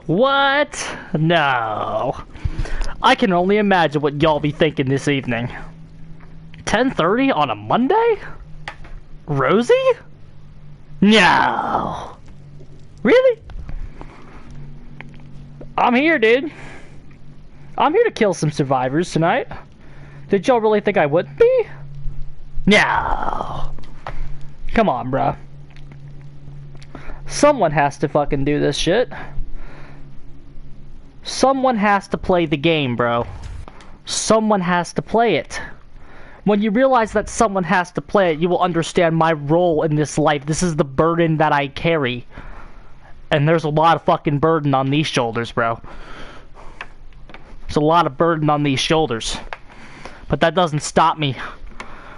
What? No. I can only imagine what y'all be thinking this evening. 10:30 on a Monday? Rosie? No. Really? I'm here, dude. I'm here to kill some survivors tonight. Did y'all really think I wouldn't be? No. Come on, bruh. Someone has to fucking do this shit. Someone has to play the game, bro. Someone has to play it. When you realize that someone has to play it, you will understand my role in this life. This is the burden that I carry. And there's a lot of fucking burden on these shoulders, bro. There's a lot of burden on these shoulders. But that doesn't stop me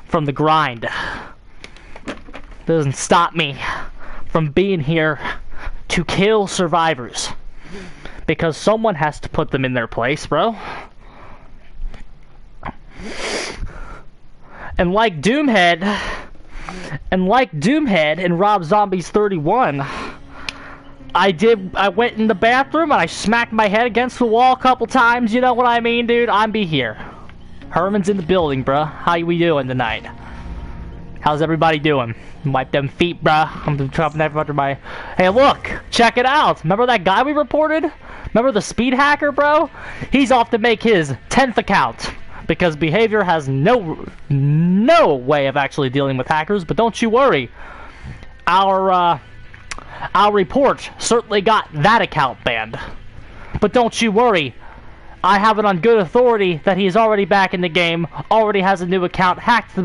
from the grind. Doesn't stop me from being here to kill survivors. Because someone has to put them in their place, bro. And like Doomhead in Rob Zombie's 31, I went in the bathroom and I smacked my head against the wall a couple times, you know what I mean, dude? I'm be here. Herman's in the building, bruh. How we doing tonight? How's everybody doing? Wipe them feet, bruh. I'm dropping that under my... Hey, look! Check it out! Remember that guy we reported? Remember the speed hacker, bro? He's off to make his 10th account. Because Behavior has no way of actually dealing with hackers, but don't you worry. Our report certainly got that account banned. But don't you worry. I have it on good authority that he's already back in the game, already has a new account, hacked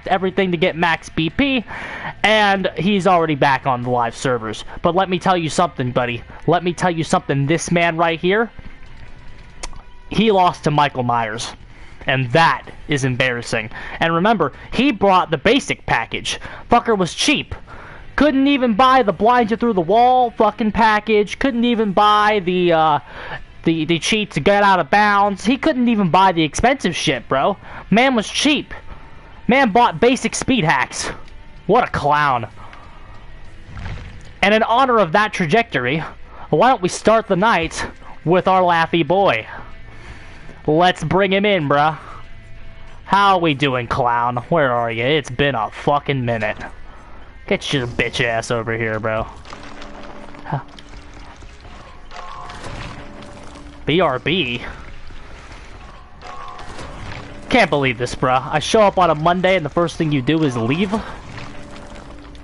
everything to get max BP, and he's already back on the live servers. But let me tell you something, buddy. Let me tell you something. This man right here, he lost to Michael Myers. And that is embarrassing. And remember, he brought the basic package. Fucker was cheap. Couldn't even buy the blind you through the wall fucking package. Couldn't even buy the cheat to get out of bounds. He couldn't even buy the expensive shit, bro. Man was cheap. Man bought basic speed hacks. What a clown. And in honor of that trajectory, why don't we start the night with our laughy boy? Let's bring him in, bruh. How we doing, clown? Where are you? It's been a fucking minute. Get your bitch ass over here, bro. Huh. BRB? Can't believe this, bruh. I show up on a Monday and the first thing you do is leave?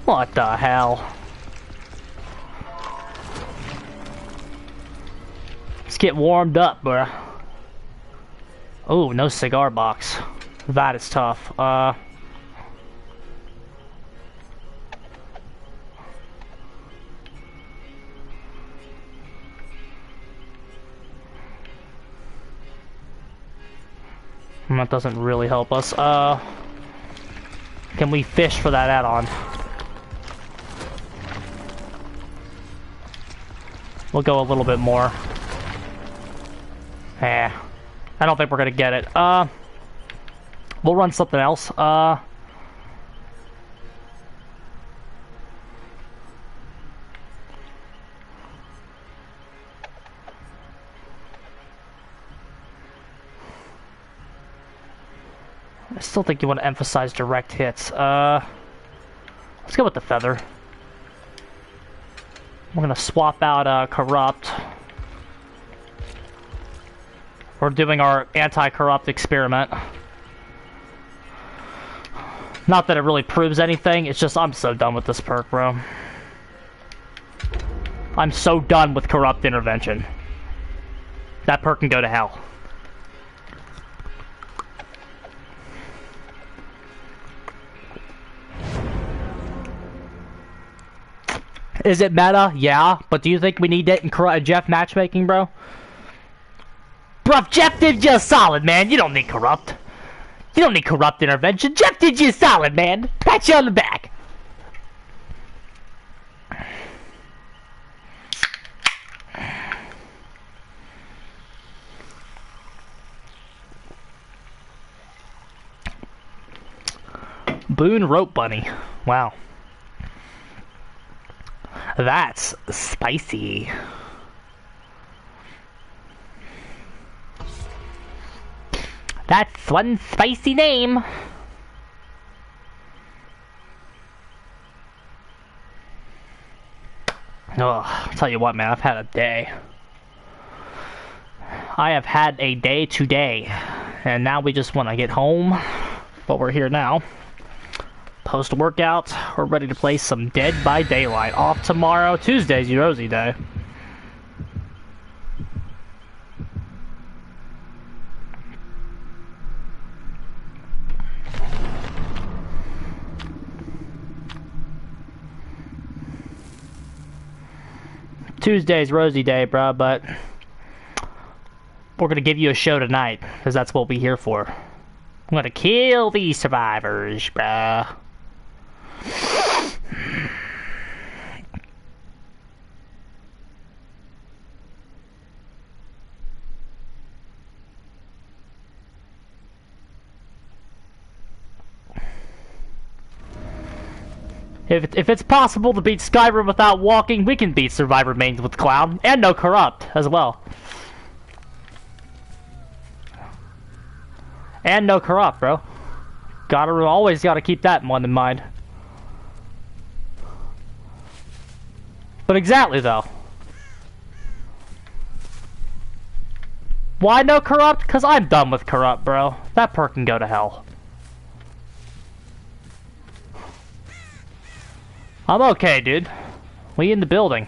What the hell? Let's get warmed up, bruh. Oh, no cigar box. That is tough. That doesn't really help us. Can we fish for that add-on? We'll go a little bit more. I don't think we're gonna get it. We'll run something else. I still think you want to emphasize direct hits. Let's go with the feather. We're gonna swap out corrupt. We're doing our anti-corrupt experiment. Not that it really proves anything, it's just I'm so done with this perk, bro. I'm so done with corrupt intervention. That perk can go to hell. Is it meta? Yeah, but do you think we need it in Jeff matchmaking, bro? Bro, Jeff did you a solid, man. You don't need corrupt. You don't need corrupt intervention. Jeff did you a solid, man. Pat you on the back. Boone Rope Bunny. Wow. That's spicy. That's one spicy name. Ugh, tell you what, man, I've had a day. I have had a day today. And now we just want to get home. But we're here now. Post-workout, we're ready to play some Dead by Daylight. Off tomorrow. Tuesday's Rosie Day. Tuesday's Rosie Day, bruh, but we're gonna give you a show tonight, because that's what we're here for. I'm gonna kill these survivors, bruh. If it's possible to beat Skyrim without walking, we can beat Survivor Mains with Cloud, and no Corrupt, as well. And no Corrupt, bro. Always gotta keep that one in mind. But exactly, though. Why no Corrupt? Because I'm done with Corrupt, bro. That perk can go to hell. I'm okay, dude. We in the building.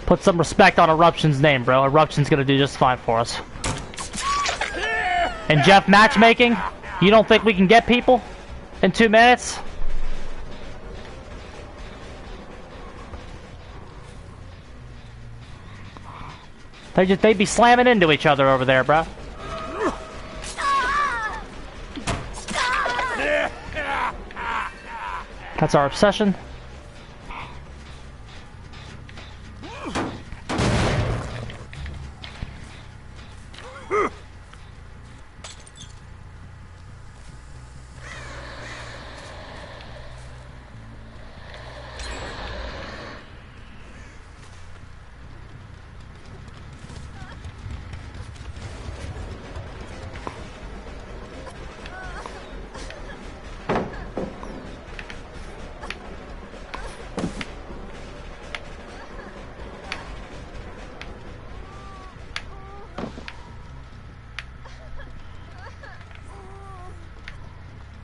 Put some respect on Eruption's name, bro. Eruption's gonna do just fine for us. And Jeff matchmaking? You don't think we can get people in 2 minutes? They'd be slamming into each other over there, bro. That's our obsession.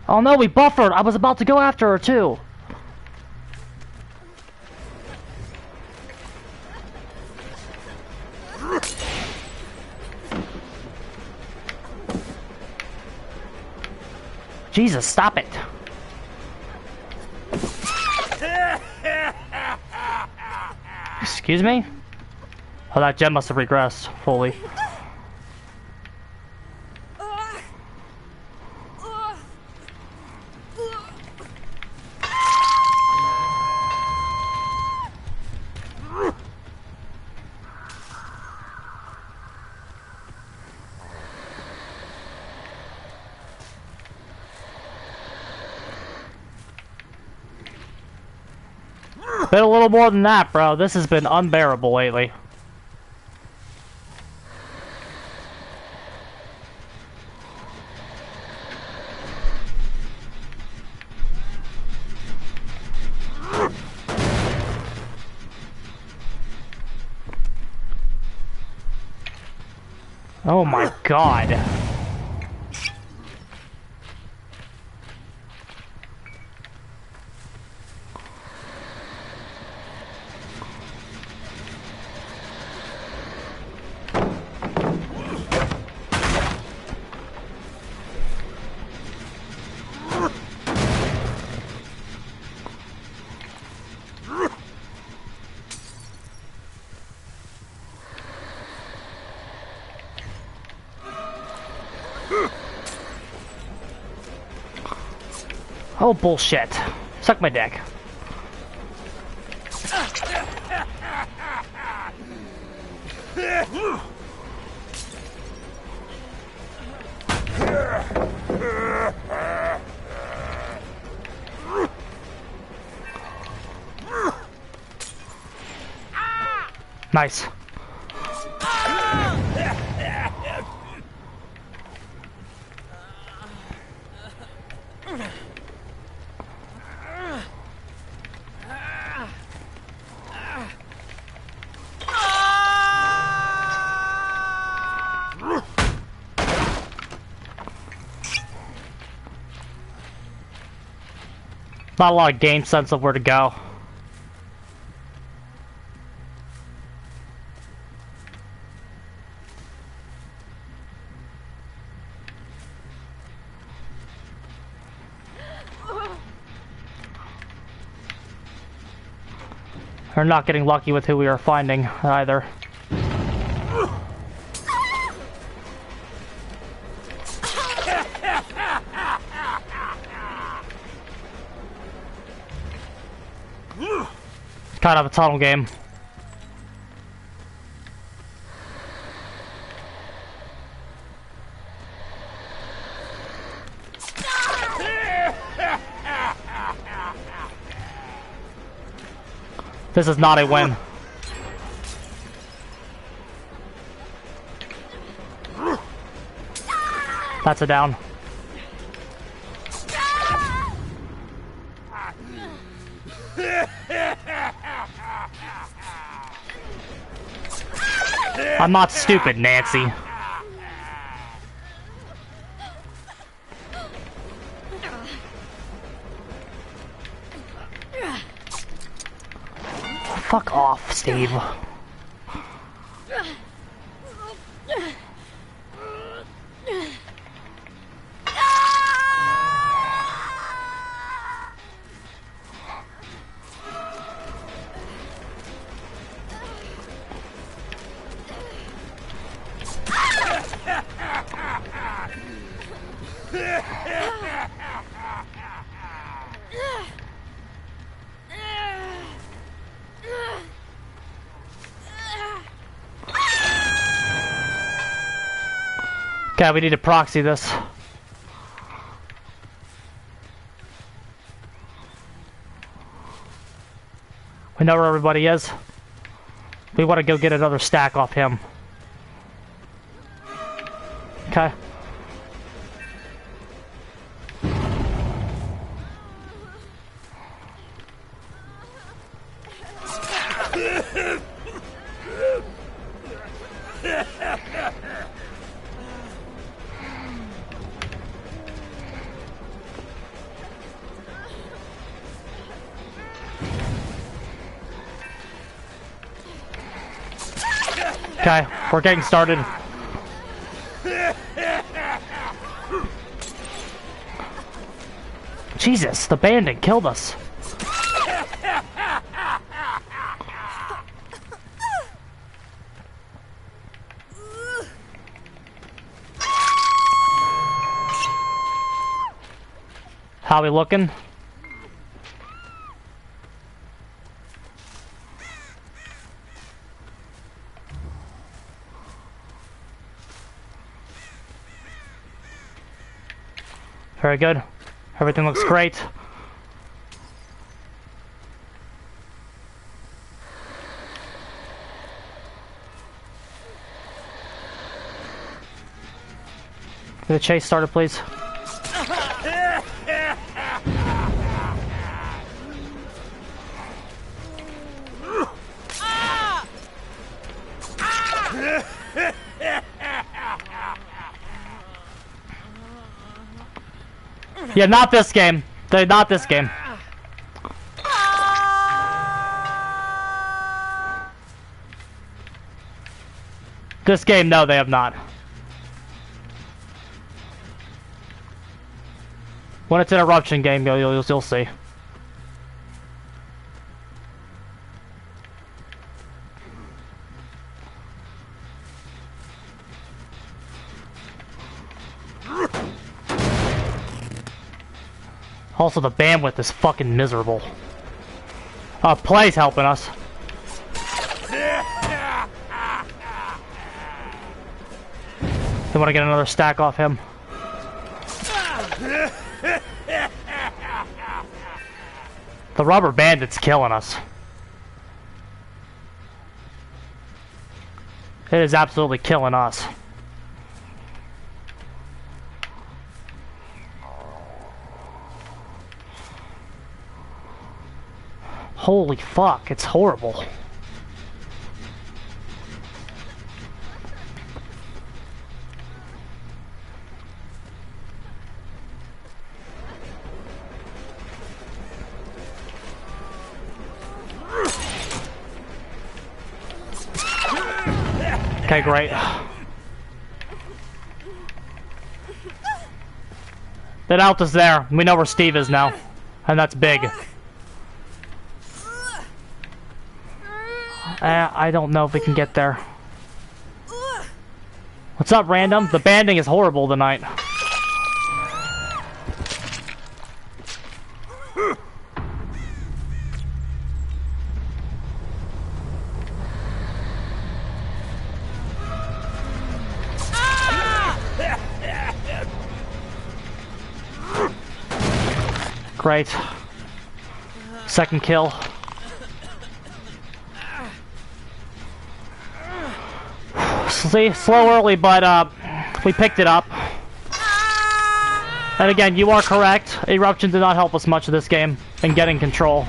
Oh no, we buffered! I was about to go after her too! Jesus, stop it! Excuse me? Oh, that gem must have regressed fully. Been a little more than that, bro. This has been unbearable lately. Oh my god. Oh, bullshit. Suck my dick. Nice. Not a lot of game sense of where to go. We're not getting lucky with who we are finding either. Kind of a tunnel game. This is not a win. That's a down. I'm not stupid, Nancy. Fuck off, Steve. Okay, we need to proxy this. We know where everybody is. We want to go get another stack off him. Okay. Okay, we're getting started. Jesus, the bandit killed us. How we looking? Very good. Everything looks great. Get the chase started, please. Yeah, not this game. Not this game. This game, no, they have not. When it's an Eruption game, you'll see. Also, the bandwidth is fucking miserable. Play's helping us. They want to get another stack off him. The rubber bandit's killing us. It is absolutely killing us. Holy fuck, it's horrible. Okay, great. That Alta's there. We know where Steve is now. And that's big. I don't know if we can get there. What's up, random? The banding is horrible tonight. Great. Second kill. See, slow early, but we picked it up. And again, you are correct. Eruption did not help us much in this game in getting control.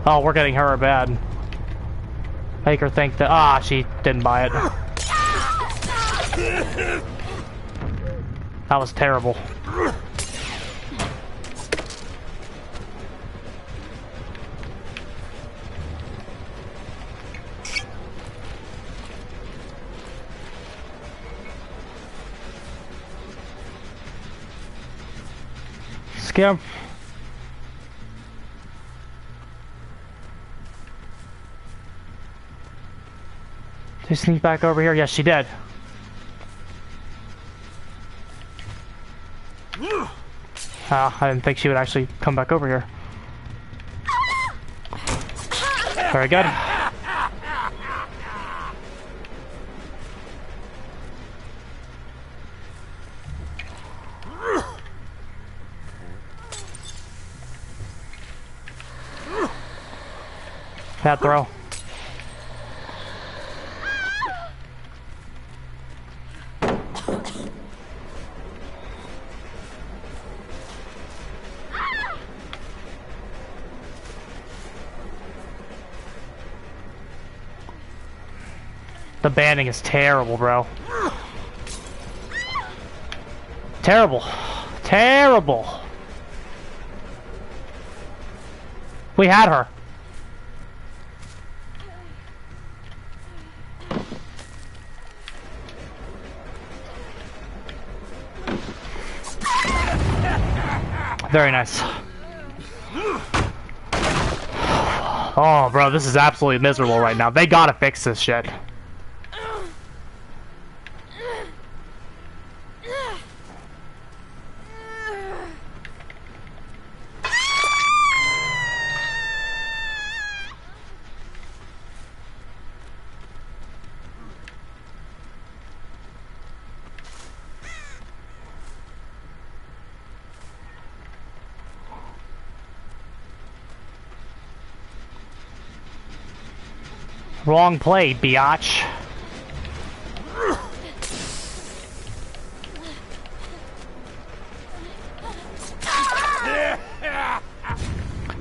Oh, we're getting her bad. Make her think that she didn't buy it. That was terrible. Skip. Did she sneak back over here? Yes, she did. I didn't think she would actually come back over here. Very good. Bad throw. The banding is terrible, bro. Terrible. Terrible. We had her. Very nice. Oh, bro, this is absolutely miserable right now. They gotta fix this shit. Wrong play, biatch.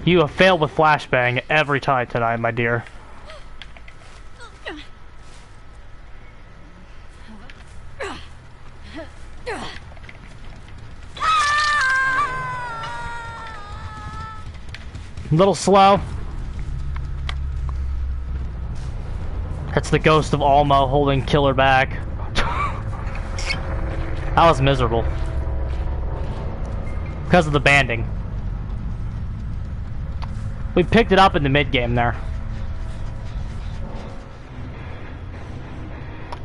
You have failed with flashbang every time tonight, my dear. A little slow. That's the ghost of Alma holding Killer back. That was miserable. Because of the banding. We picked it up in the mid-game there.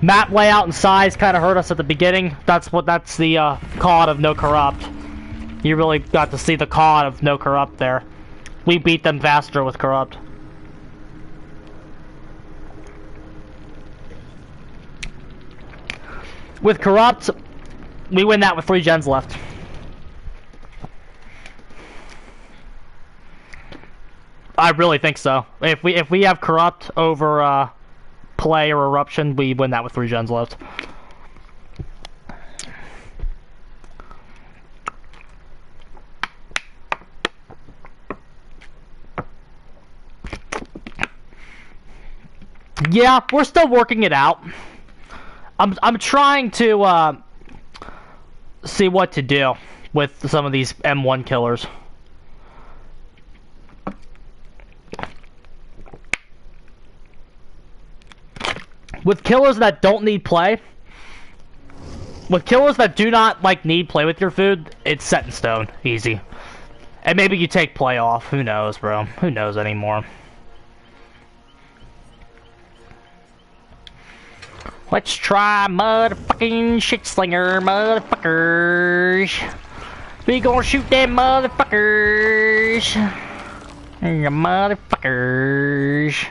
Map layout and size kind of hurt us at the beginning. That's the COD of No Corrupt. You really got to see the COD of No Corrupt there. We beat them faster with Corrupt. With Corrupt, we win that with 3 gens left. I really think so. If we have corrupt over play or eruption, we win that with 3 gens left. Yeah, we're still working it out. I'm trying to see what to do with some of these M1 killers. With killers that don't need play, with killers that do not like need play with your food, it's set in stone, easy. And maybe you take play off. Who knows, bro? Who knows anymore? Let's try motherfucking shit slinger, motherfuckers. We gonna shoot them motherfuckers. Motherfuckers.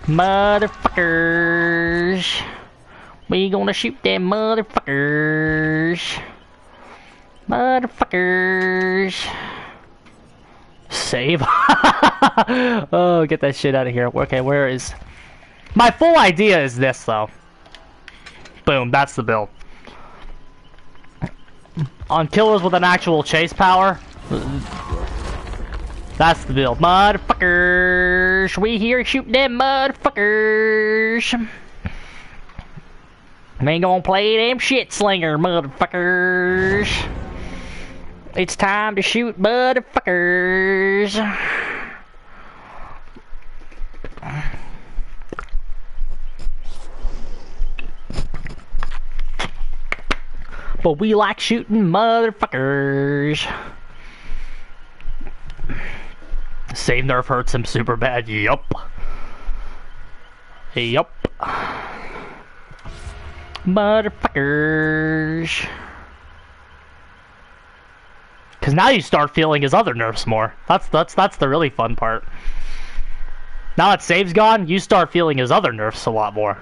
Motherfuckers. We gonna shoot them motherfuckers. Motherfuckers. Save. Oh, get that shit out of here. Okay, where is... My full idea is this, though. Boom, that's the build. On killers with an actual chase power, that's the build. Motherfuckers, we here shooting them motherfuckers. We ain't gonna play them shit slinger, motherfuckers. It's time to shoot motherfuckers. But we like shooting motherfuckers. Save nerf hurts him super bad. Yup. Yup. Motherfuckers. Cause now you start feeling his other nerfs more. That's the really fun part. Now that save's gone, you start feeling his other nerfs a lot more.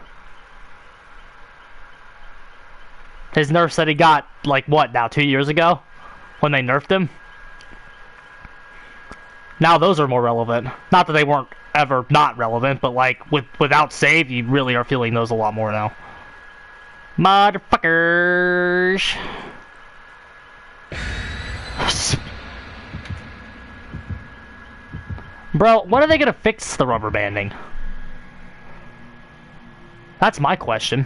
His nerfs that he got, like, what, now, 2 years ago? When they nerfed him? Now those are more relevant. Not that they weren't ever not relevant, but, like, without save, you really are feeling those a lot more now. Motherfuckers! Bro, when are they gonna fix the rubber banding? That's my question.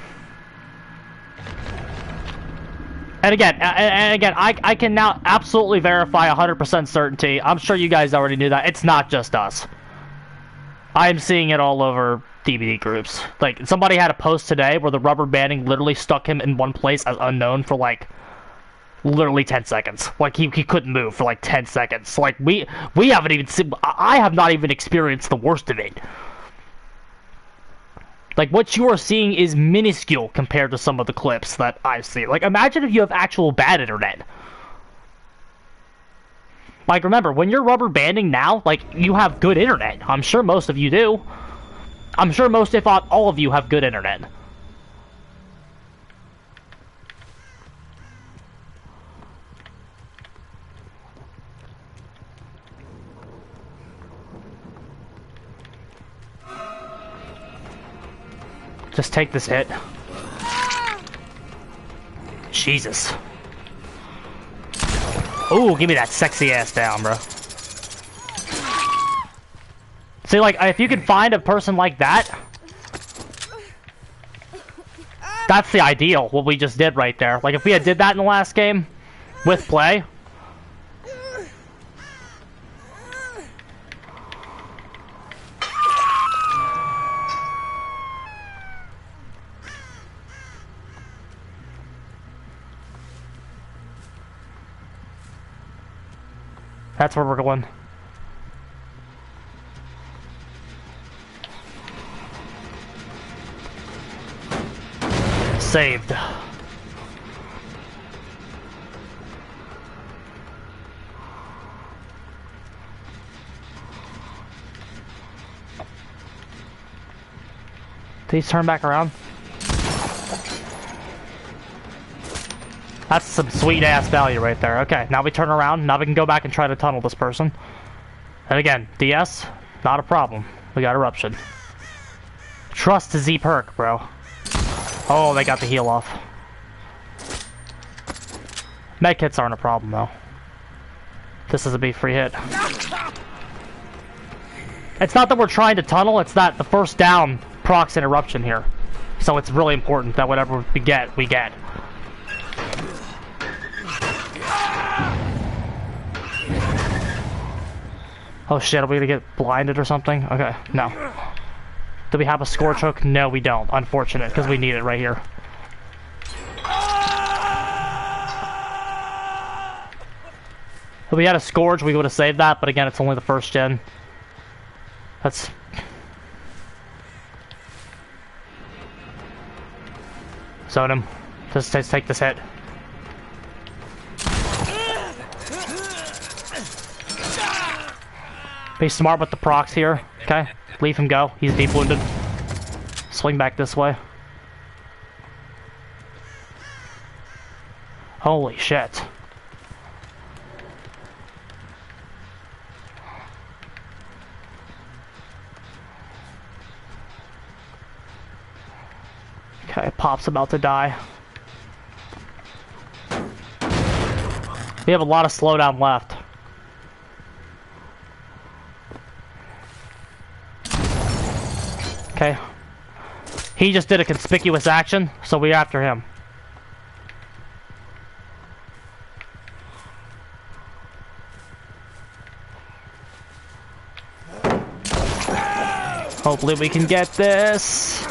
And again, I can now absolutely verify 100% certainty. I'm sure you guys already knew that. It's not just us. I'm seeing it all over DBD groups. Like, somebody had a post today where the rubber banding literally stuck him in one place as unknown for, like, literally 10 seconds. Like, he couldn't move for, like, 10 seconds. Like, we haven't even seen... I have not even experienced the worst of it. Like, what you are seeing is minuscule compared to some of the clips that I've seen. Like, imagine if you have actual bad internet. Like, remember, when you're rubber banding now, like, you have good internet. I'm sure most of you do. I'm sure most, if not all of you, have good internet. Just take this hit. Jesus. Ooh, give me that sexy ass down, bro. See, like, if you can find a person like that, that's the ideal, what we just did right there. Like, if we had did that in the last game, with play. That's where we're going. Saved. Please turn back around. That's some sweet ass value right there. Okay, now we turn around. Now we can go back and try to tunnel this person. And again, DS, not a problem. We got Eruption. Trust the Z perk, bro. Oh, they got the heal off. Medkits aren't a problem, though. This is a big free hit. It's not that we're trying to tunnel, it's that the first down procs an Eruption here. So it's really important that whatever we get, we get. Oh shit, are we gonna get blinded or something? Okay, no. Do we have a Scorch Hook? No, we don't. Unfortunate, because we need it right here. If we had a Scourge, we would have saved that, but again, it's only the first gen. That's... Zone him. Just take this hit. Be smart with the procs here, okay? Leave him go. He's deep wounded. Swing back this way. Holy shit. Okay, Pop's about to die. We have a lot of slowdown left. Okay. He just did a conspicuous action, so we're after him. Hopefully we can get this.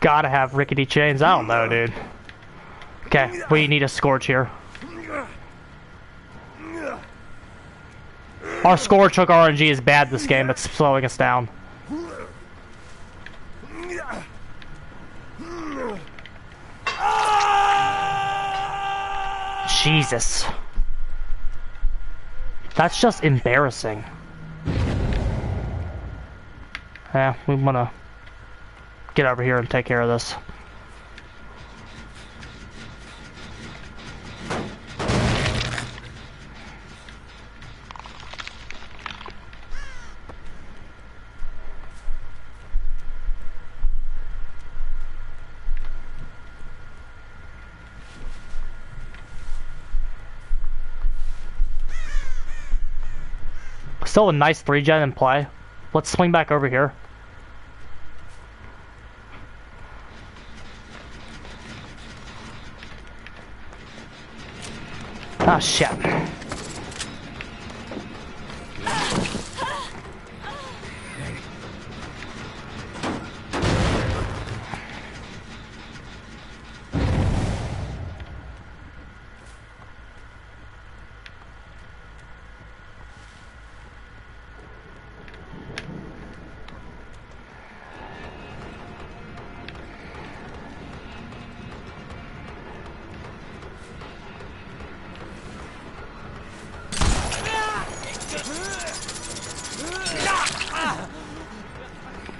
Gotta have rickety chains. I don't know, dude. Okay, we need a Scorch here. Our Scorch Hook RNG is bad this game. It's slowing us down. Jesus. That's just embarrassing. Yeah, we wanna get over here and take care of this. Still a nice 3-gen in play. Let's swing back over here. Ah, shit.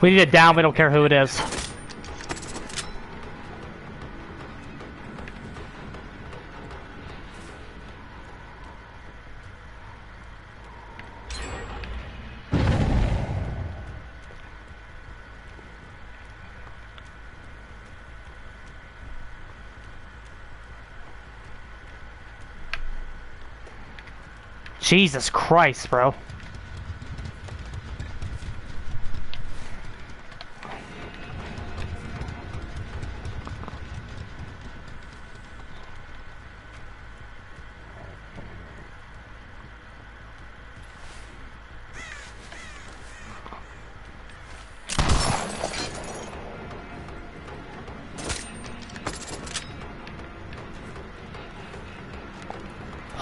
We need it down, we don't care who it is. Jesus Christ, bro.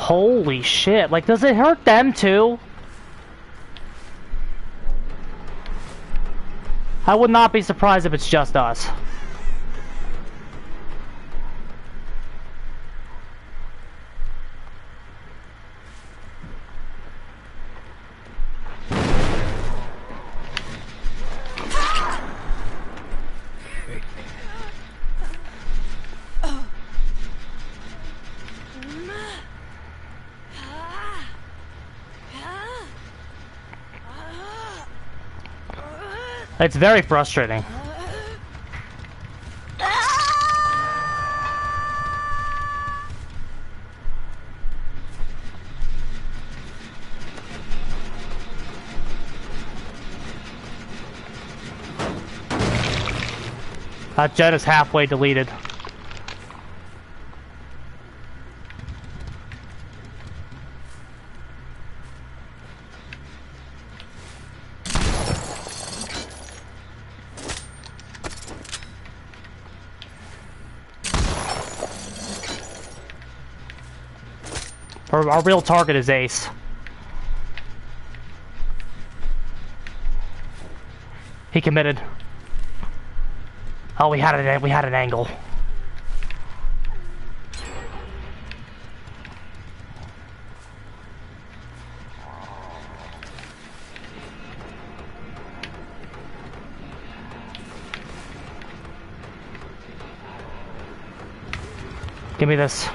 Holy shit, like, does it hurt them too? I would not be surprised if it's just us. It's very frustrating. That gen is halfway deleted. Our real target is Ace. He committed. Oh, we had an angle. Give me this.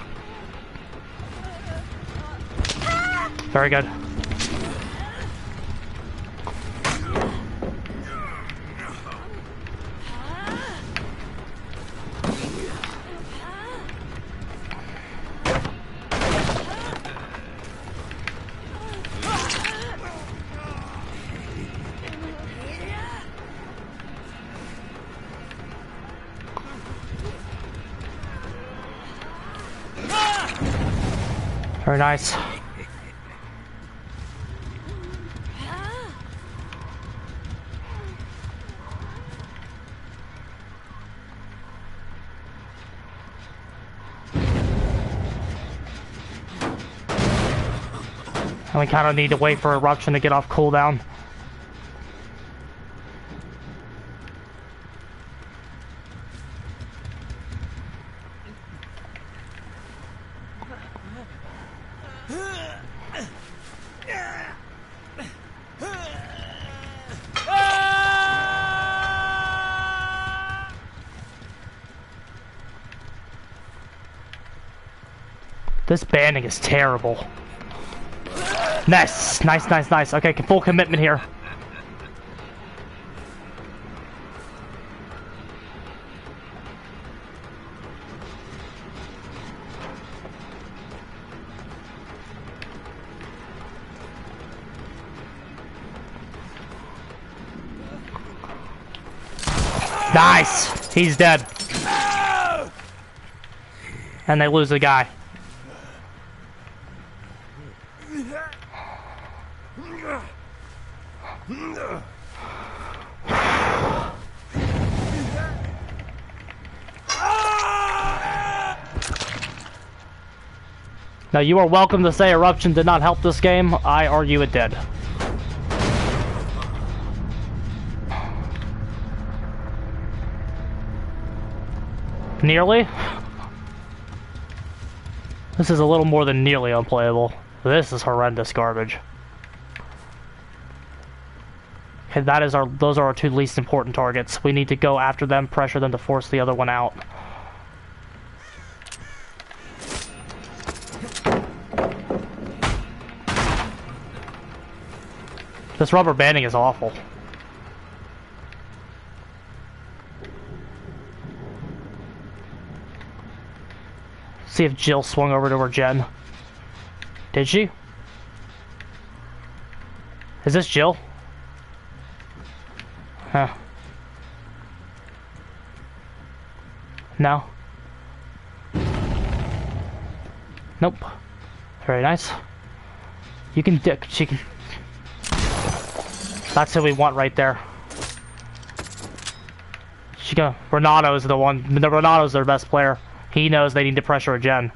Very good. Very nice. And we kind of need to wait for Eruption to get off cooldown. This banding is terrible. Nice, nice, nice, nice. Okay, full commitment here. Nice! He's dead. And they lose the guy. Now, you are welcome to say Eruption did not help this game. I argue it did. Nearly? This is a little more than nearly unplayable. This is horrendous garbage. Okay, those are our two least important targets. We need to go after them, pressure them to force the other one out. This rubber banding is awful. See if Jill swung over to her gen. Did she? Is this Jill? Huh. No. Nope. Very nice. You can she can. That's who we want right there. Renato's the one. Renato's their best player. He knows they need to pressure a gen.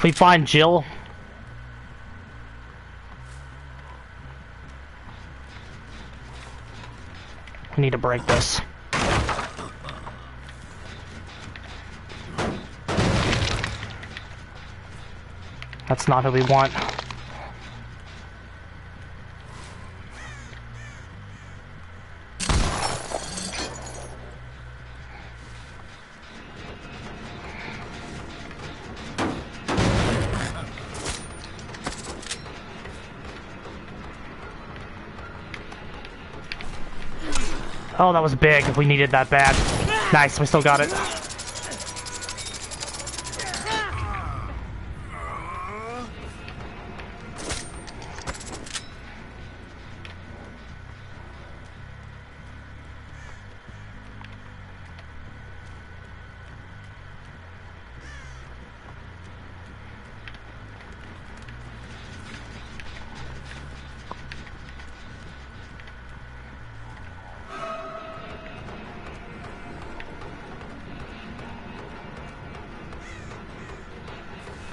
If we find Jill... We need to break this. That's not who we want. Oh, that was big. We needed that bad. Nice, we still got it.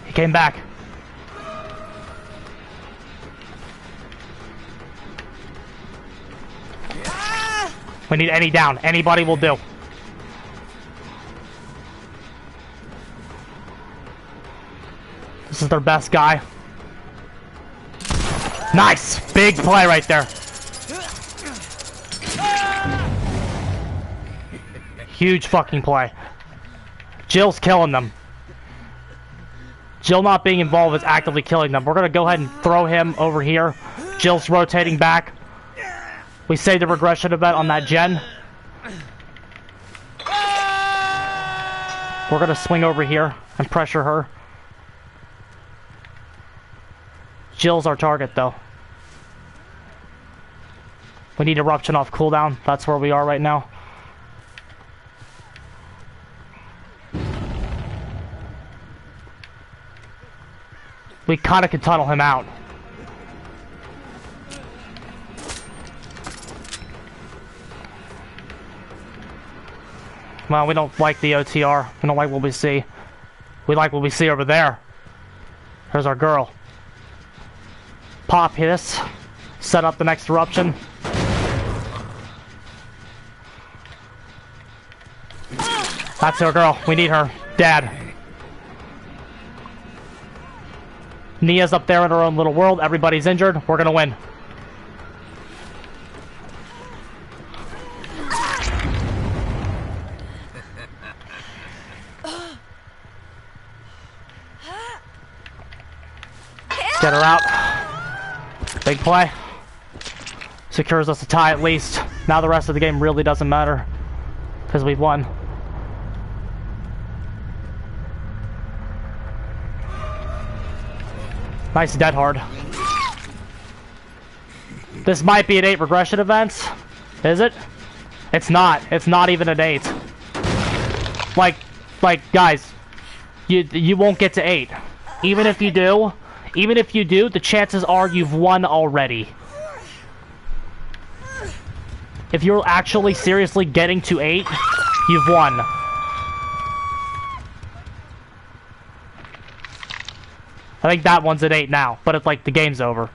He came back. We need any down. Anybody will do. This is their best guy. Nice! Big play right there. Huge fucking play. Jill's killing them. Jill not being involved is actively killing them. We're going to go ahead and throw him over here. Jill's rotating back. We saved the regression event on that gen. We're going to swing over here and pressure her. Jill's our target, though. We need Eruption off cooldown. That's where we are right now. We kind of can tunnel him out. Well, we don't like the OTR. We don't like what we see. We like what we see over there. There's our girl. Pop this. Set up the next Eruption. That's our girl. We need her. Dad. Nia's up there in her own little world. Everybody's injured. We're gonna win. Get her out. Big play. Secures us a tie at least. Now the rest of the game really doesn't matter. Because we've won. Nice dead hard. This might be an 8 regression events. Is it? It's not. It's not even an 8. Like guys, you won't get to 8. Even if you do, the chances are you've won already. If you're actually seriously getting to 8, you've won. I think that one's at 8 now, but it's like the game's over.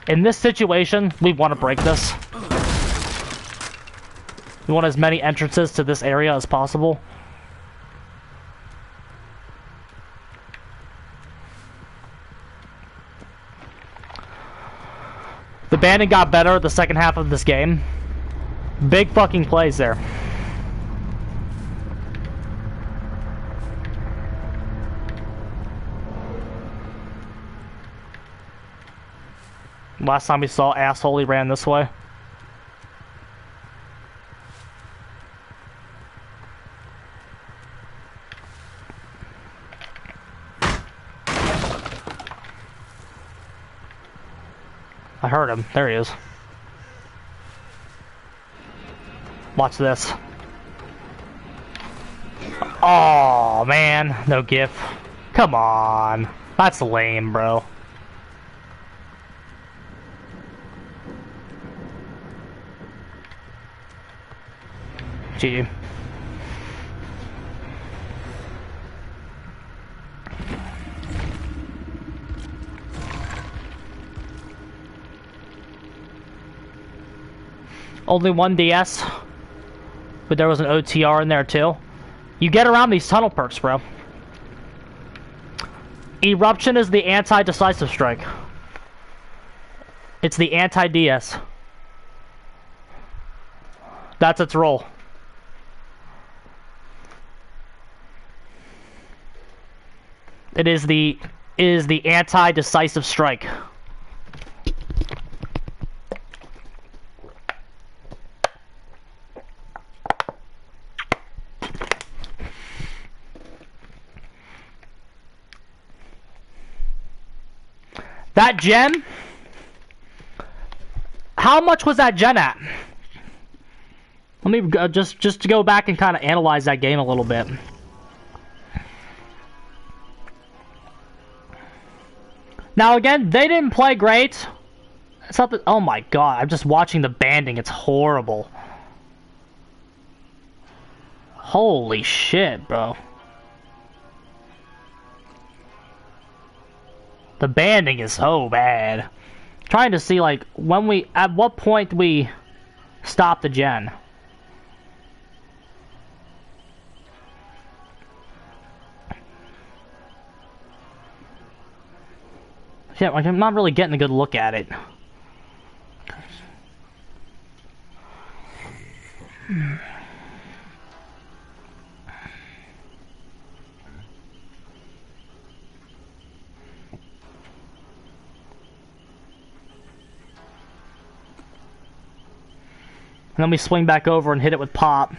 In this situation, we want to break this. We want as many entrances to this area as possible. The banding got better the second half of this game. Big fucking plays there. Last time we saw asshole, he ran this way. I heard him. There he is. Watch this. Oh man, no gif. Come on. That's lame, bro. GG. Only one DS, but there was an OTR in there too. You get around these tunnel perks, bro. Eruption is the anti-decisive strike. It's the anti-DS. That's its role. It is the anti-decisive strike. That gen? How much was that gen at? Let me just to go back and kind of analyze that game a little bit. Now again, they didn't play great. It's not that, oh my god, I'm just watching the banding, it's horrible. Holy shit, bro. The banding is so bad. I'm trying to see like at what point we stop the gen. Yeah, like I'm not really getting a good look at it. And then we swing back over and hit it with pop.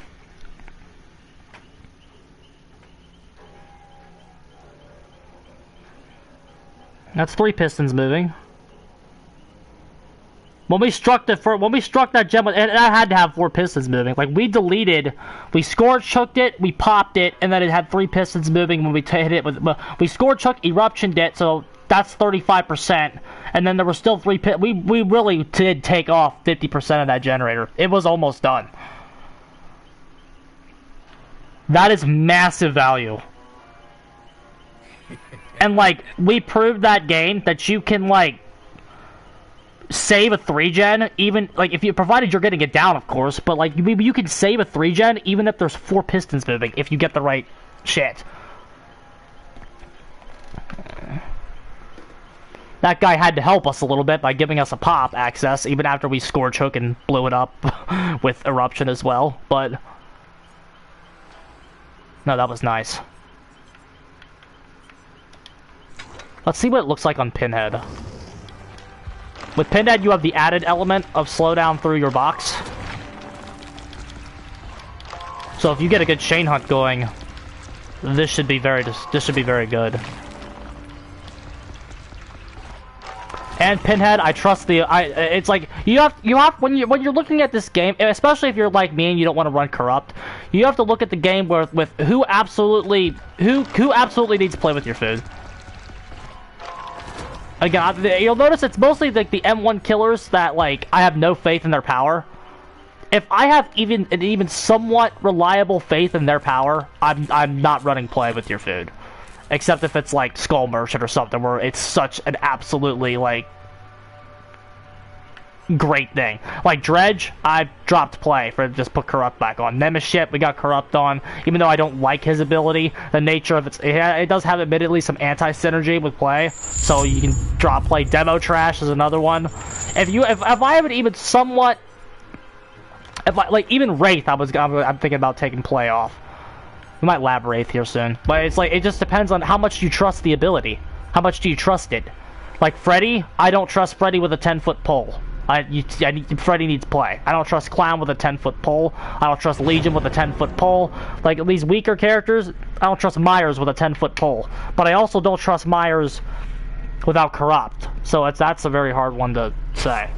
That's 3 pistons moving. When we struck that gem, that had to have 4 pistons moving. Like we scorch hooked it, we popped it, and then it had 3 pistons moving when we hit it with. We scorch hooked, eruptioned it, so that's 35%. And then there were still 3 pistons. We really did take off 50% of that generator. It was almost done. That is massive value. And like we proved that game that you can like save a 3-gen, even like if you provided you're getting it down, of course, but like you can save a 3-gen even if there's 4 pistons moving if you get the right shit. That guy had to help us a little bit by giving us a pop access even after we scorch hook and blew it up with eruption as well, but no, that was nice. Let's see what it looks like on Pinhead. With Pinhead, you have the added element of slowdown through your box. So if you get a good chain hunt going, this should be very good. And Pinhead, I trust it's like you have when you're looking at this game, especially if you're like me and you don't want to run corrupt, you have to look at the game with who absolutely needs to play with your food. Again, you'll notice it's mostly like the M1 killers that like I have no faith in their power. If I have even somewhat reliable faith in their power, I'm not running play with your food. Except if it's like Skull Merchant or something where it's such an absolutely like great thing. Like Dredge, I dropped play for just put Corrupt back on. Nemesis, we got Corrupt on, even though I don't like his ability. The nature of it does have admittedly some anti-synergy with play, so you can drop play. Demo Trash is another one. If I haven't even somewhat, even Wraith, I'm thinking about taking play off. We might lab Wraith here soon, but it's like it just depends on how much you trust the ability. How much do you trust it? Like Freddy, I don't trust Freddy with a 10-foot pole. Freddy needs play. I don't trust Clown with a 10-foot pole. I don't trust Legion with a 10-foot pole. Like these weaker characters, I don't trust Myers with a 10-foot pole. But I also don't trust Myers without Corrupt. So that's a very hard one to say.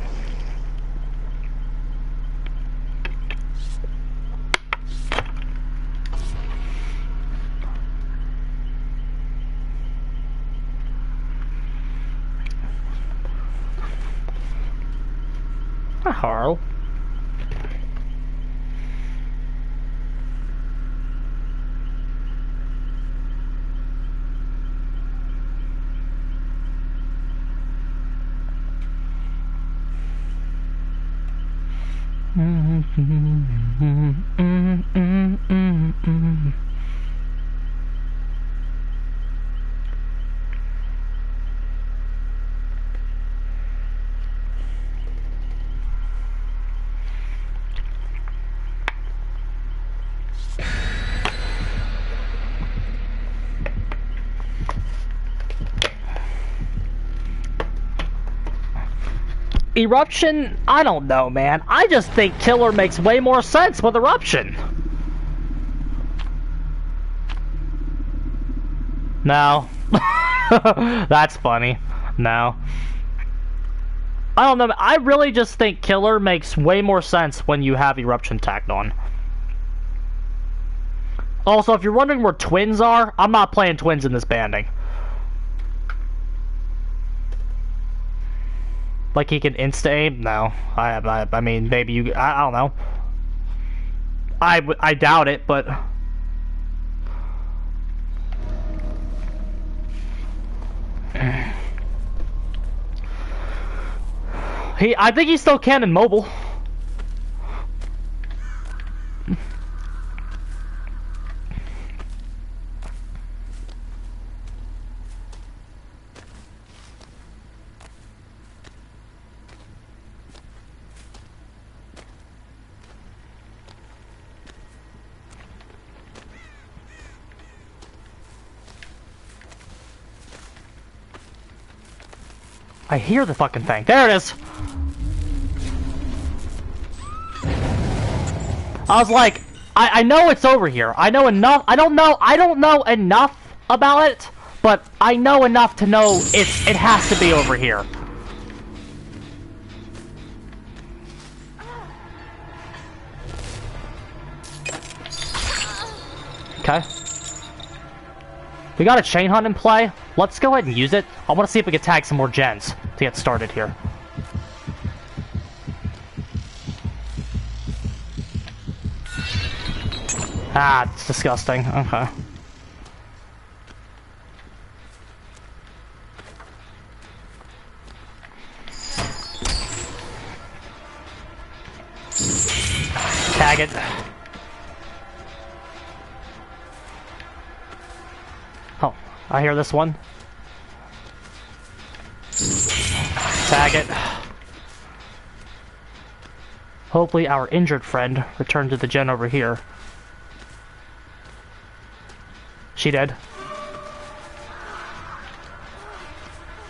Harl. Eruption, I don't know, man. I just think Killer makes way more sense with Eruption. No. That's funny. No. I don't know. I really just think Killer makes way more sense when you have Eruption tacked on. Also, if you're wondering where twins are, I'm not playing twins in this banding. Like he can insta-aim? No. I mean, maybe you... I don't know. I doubt it, but... I think he still can in mobile. I hear the fucking thing. There it is. I was like, I know it's over here. I know enough. I don't know enough about it, but I know enough to know it has to be over here. Okay. We got a chain hunt in play. Let's go ahead and use it. I want to see if we can tag some more gens to get started here. Ah, it's disgusting. Okay. Tag it. Oh, I hear this one. Tag it. Hopefully our injured friend returned to the gen over here. She did.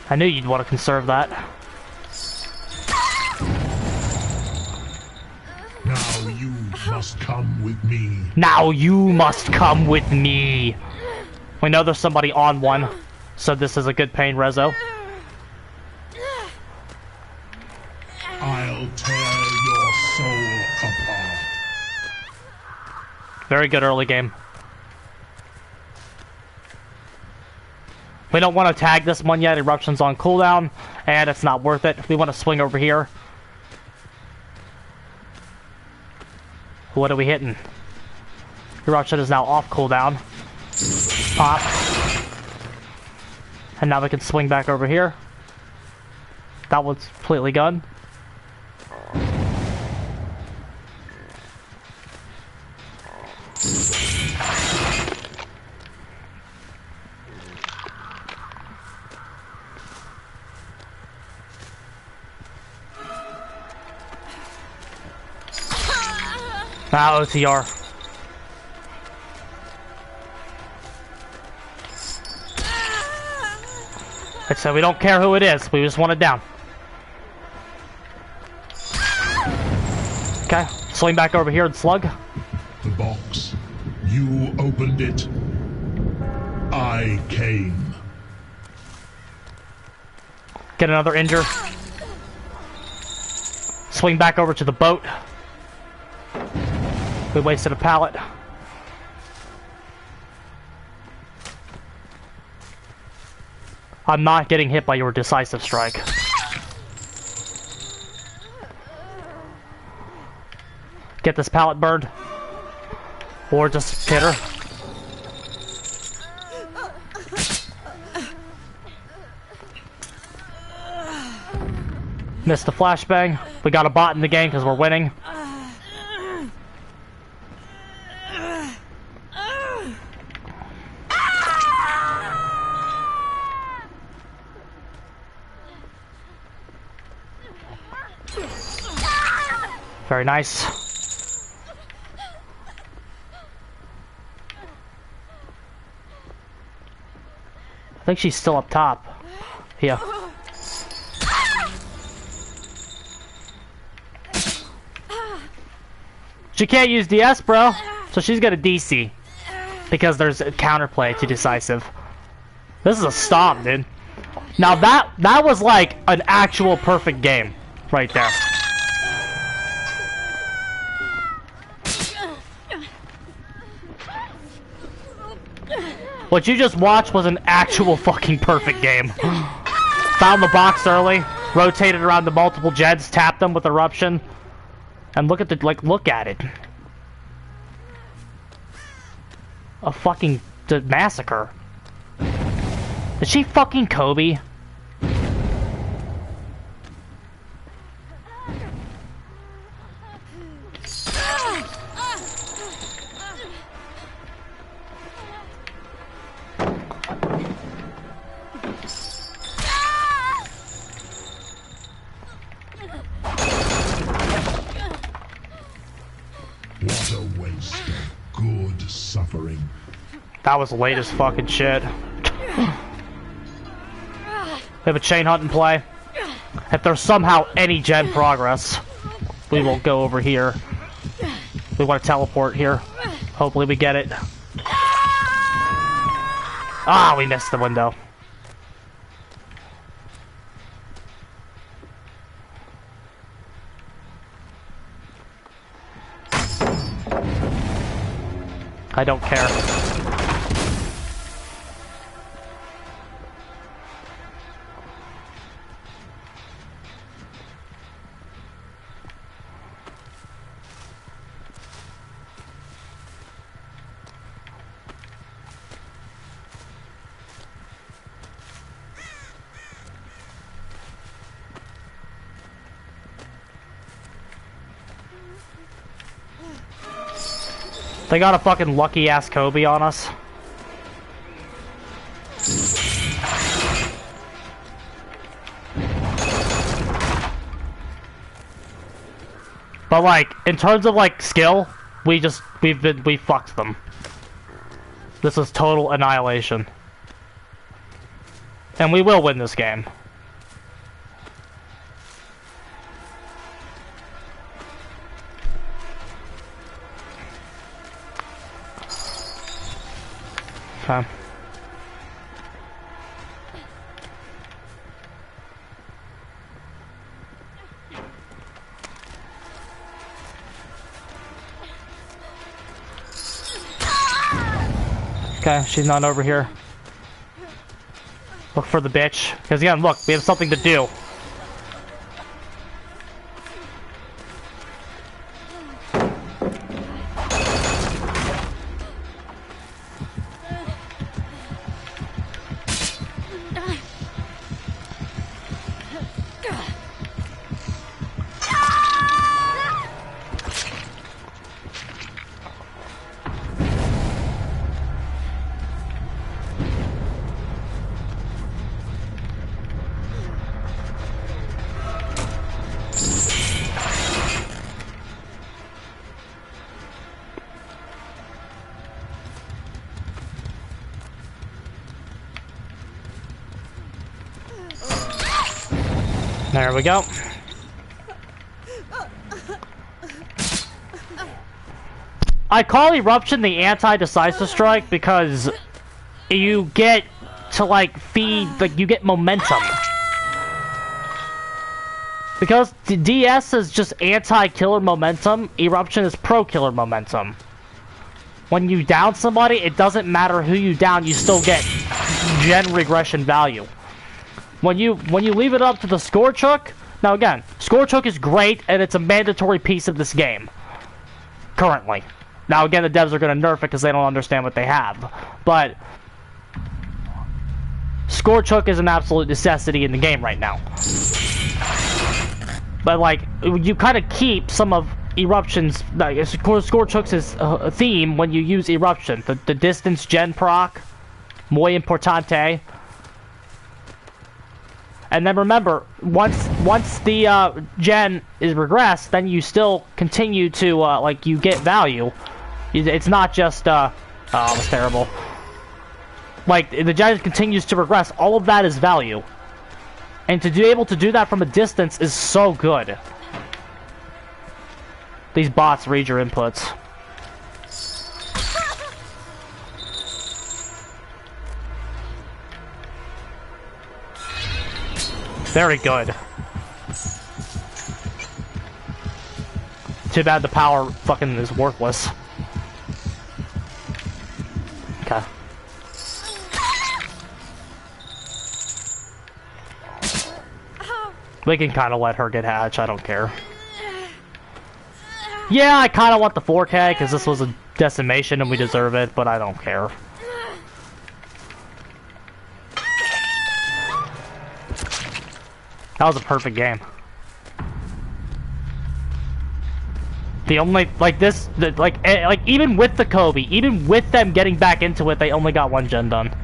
I knew you'd want to conserve that. Now you must come with me. Now you must come with me. We know there's somebody on one, so this is a good pain, Rezo. I'll tear your soul apart. Very good early game. We don't want to tag this one yet. Eruption's on cooldown, and it's not worth it. We want to swing over here. What are we hitting? Eruption is now off cooldown. Pop. And now we can swing back over here. That one's completely gone. Ah, OTR. So we don't care who it is, we just want it down. Okay, swing back over here and slug. The box. You opened it. I came. Get another injure. Swing back over to the boat. We wasted a pallet. I'm not getting hit by your decisive strike. Get this pallet burned. Or just hit her. Missed the flashbang. We got a bot in the game because we're winning. Very nice. I think she's still up top. Here. She can't use DS, bro. So she's got a DC. Because there's a counterplay to decisive. This is a stomp, dude. Now that was like an actual perfect game. Right there. What you just watched was an actual fucking perfect game. Found the box early, rotated around the multiple jets, tapped them with Eruption, and look at the look at it. A fucking massacre. Is she fucking Kobe? What a waste of good suffering. That was late as fucking shit. We have a chain hunt in play. If there's somehow any gen progress, we will go over here. We want to teleport here. Hopefully we get it. Ah, we missed the window. I don't care. They got a fucking lucky ass Kobe on us. But like, in terms of like skill, we fucked them. This is total annihilation. And we will win this game. Okay. Okay, she's not over here. Look for the bitch. Because again, look, we have something to do. There we go. I call Eruption the anti-decisive strike because you get to like feed, like you get momentum. Because the DS is just anti-killer momentum, Eruption is pro-killer momentum. When you down somebody, it doesn't matter who you down, you still get gen regression value. When you leave it up to the Scorch Hook, now again, Scorch Hook is great and it's a mandatory piece of this game. Currently. Now again, the devs are going to nerf it because they don't understand what they have. But Scorch Hook is an absolute necessity in the game right now. But like, you kind of keep some of Eruption's, like, Scorch Hook's theme when you use Eruption. The distance gen proc, muy importante. And then remember, once the gen is regressed, then you still continue to like you get value. It's not just oh, that was terrible. Like the gen continues to regress, all of that is value. And to be able to do that from a distance is so good. These bots read your inputs. Very good. Too bad the power fucking is worthless. Okay. We can kind of let her get hatched, I don't care. Yeah, I kind of want the 4K because this was a decimation and we deserve it, but I don't care. That was a perfect game. The only, like this, like even with the Kobe, even with them getting back into it, they only got one gen done.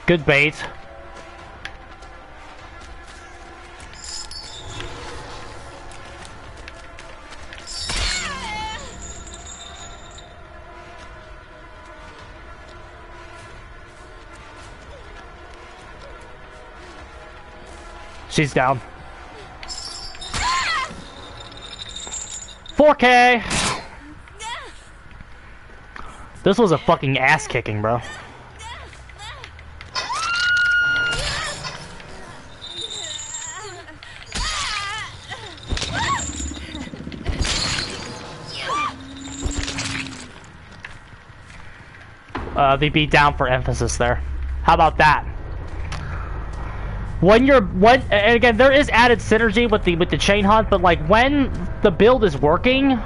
Good bait. She's down. 4K! This was a fucking ass kicking, bro. They beat down for emphasis there. How about that? And again, there is added synergy with the chain hunt, but like when the build is working,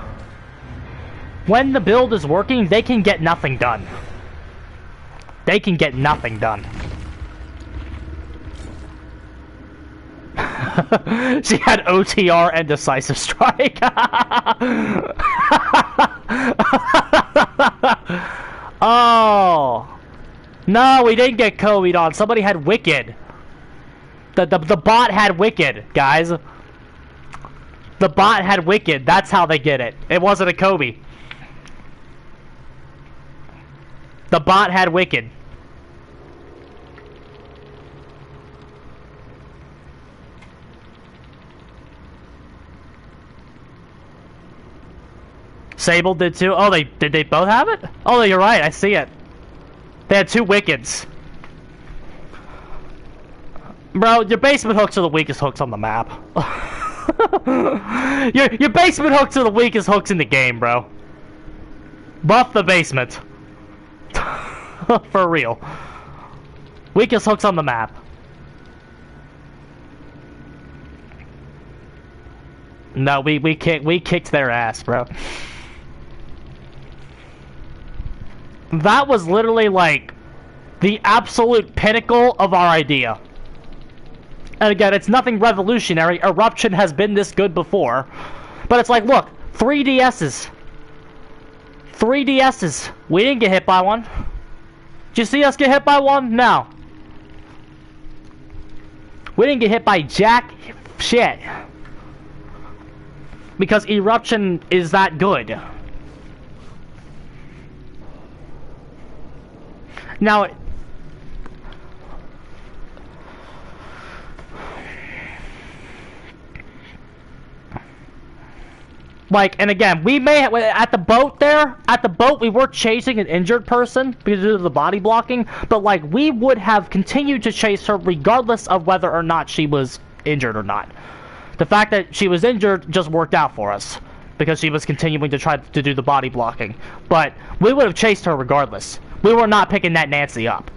they can get nothing done. They can get nothing done. She had OTR and decisive strike. Oh no, we didn't get Kobe'd on. Somebody had Wicked. The bot had Wicked, guys. The bot had Wicked. That's how they get it. It wasn't a Kobe. The bot had Wicked. Sable did too. Oh, did they both have it? Oh, you're right. I see it. They had two Wickeds. Bro, your basement hooks are the weakest hooks on the map. your basement hooks are the weakest hooks in the game, bro. Buff the basement. For real. Weakest hooks on the map. No, we kicked their ass, bro. That was literally like the absolute pinnacle of our idea. And again, it's nothing revolutionary. Eruption has been this good before. But it's like, look, 3DSs. 3DSs. We didn't get hit by one. Did you see us get hit by one? No. We didn't get hit by jack shit. Because Eruption is that good. Now, like, and again, we may have, at the boat we were chasing an injured person because of the body blocking, but like, we would have continued to chase her regardless of whether or not she was injured or not. The fact that she was injured just worked out for us because she was continuing to try to do the body blocking, but we would have chased her regardless. We were not picking that Nancy up.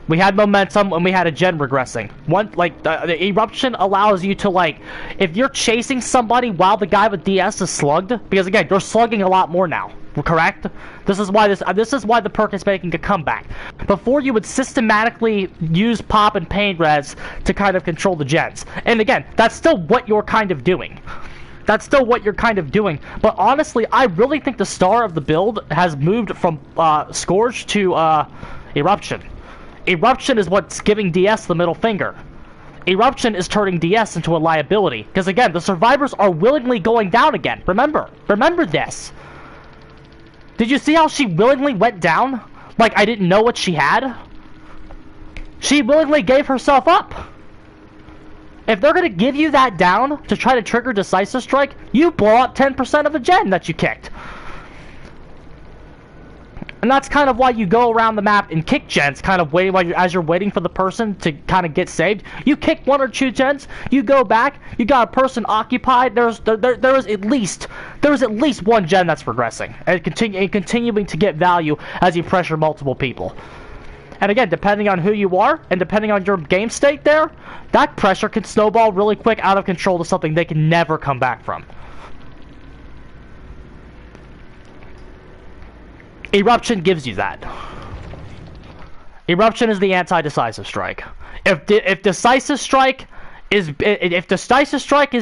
We had momentum and we had a gen regressing. The Eruption allows you to, like, if you're chasing somebody while the guy with DS is slugged, because again, you're slugging a lot more now. Correct? This is why the perk is making a comeback. Before, you would systematically use pop and pain res to kind of control the gens. And again, that's still what you're kind of doing. That's still what you're kind of doing. But honestly, I really think the star of the build has moved from Scourge to Eruption. Eruption is what's giving DS the middle finger. Eruption is turning DS into a liability. Because again, the survivors are willingly going down again. Remember this. Did you see how she willingly went down? Like I didn't know what she had? She willingly gave herself up. If they're going to give you that down to try to trigger Decisive Strike, you blow up 10% of a gen that you kicked. And that's kind of why you go around the map and kick gens, kind of waiting as you're waiting for the person to kind of get saved. You kick 1 or 2 gens, you go back, you got a person occupied. There is at least 1 gen that's progressing and continuing to get value as you pressure multiple people. And again, depending on who you are and depending on your game state there, that pressure can snowball really quick out of control to something they can never come back from. Eruption gives you that. Eruption is the anti-decisive strike. If decisive strike is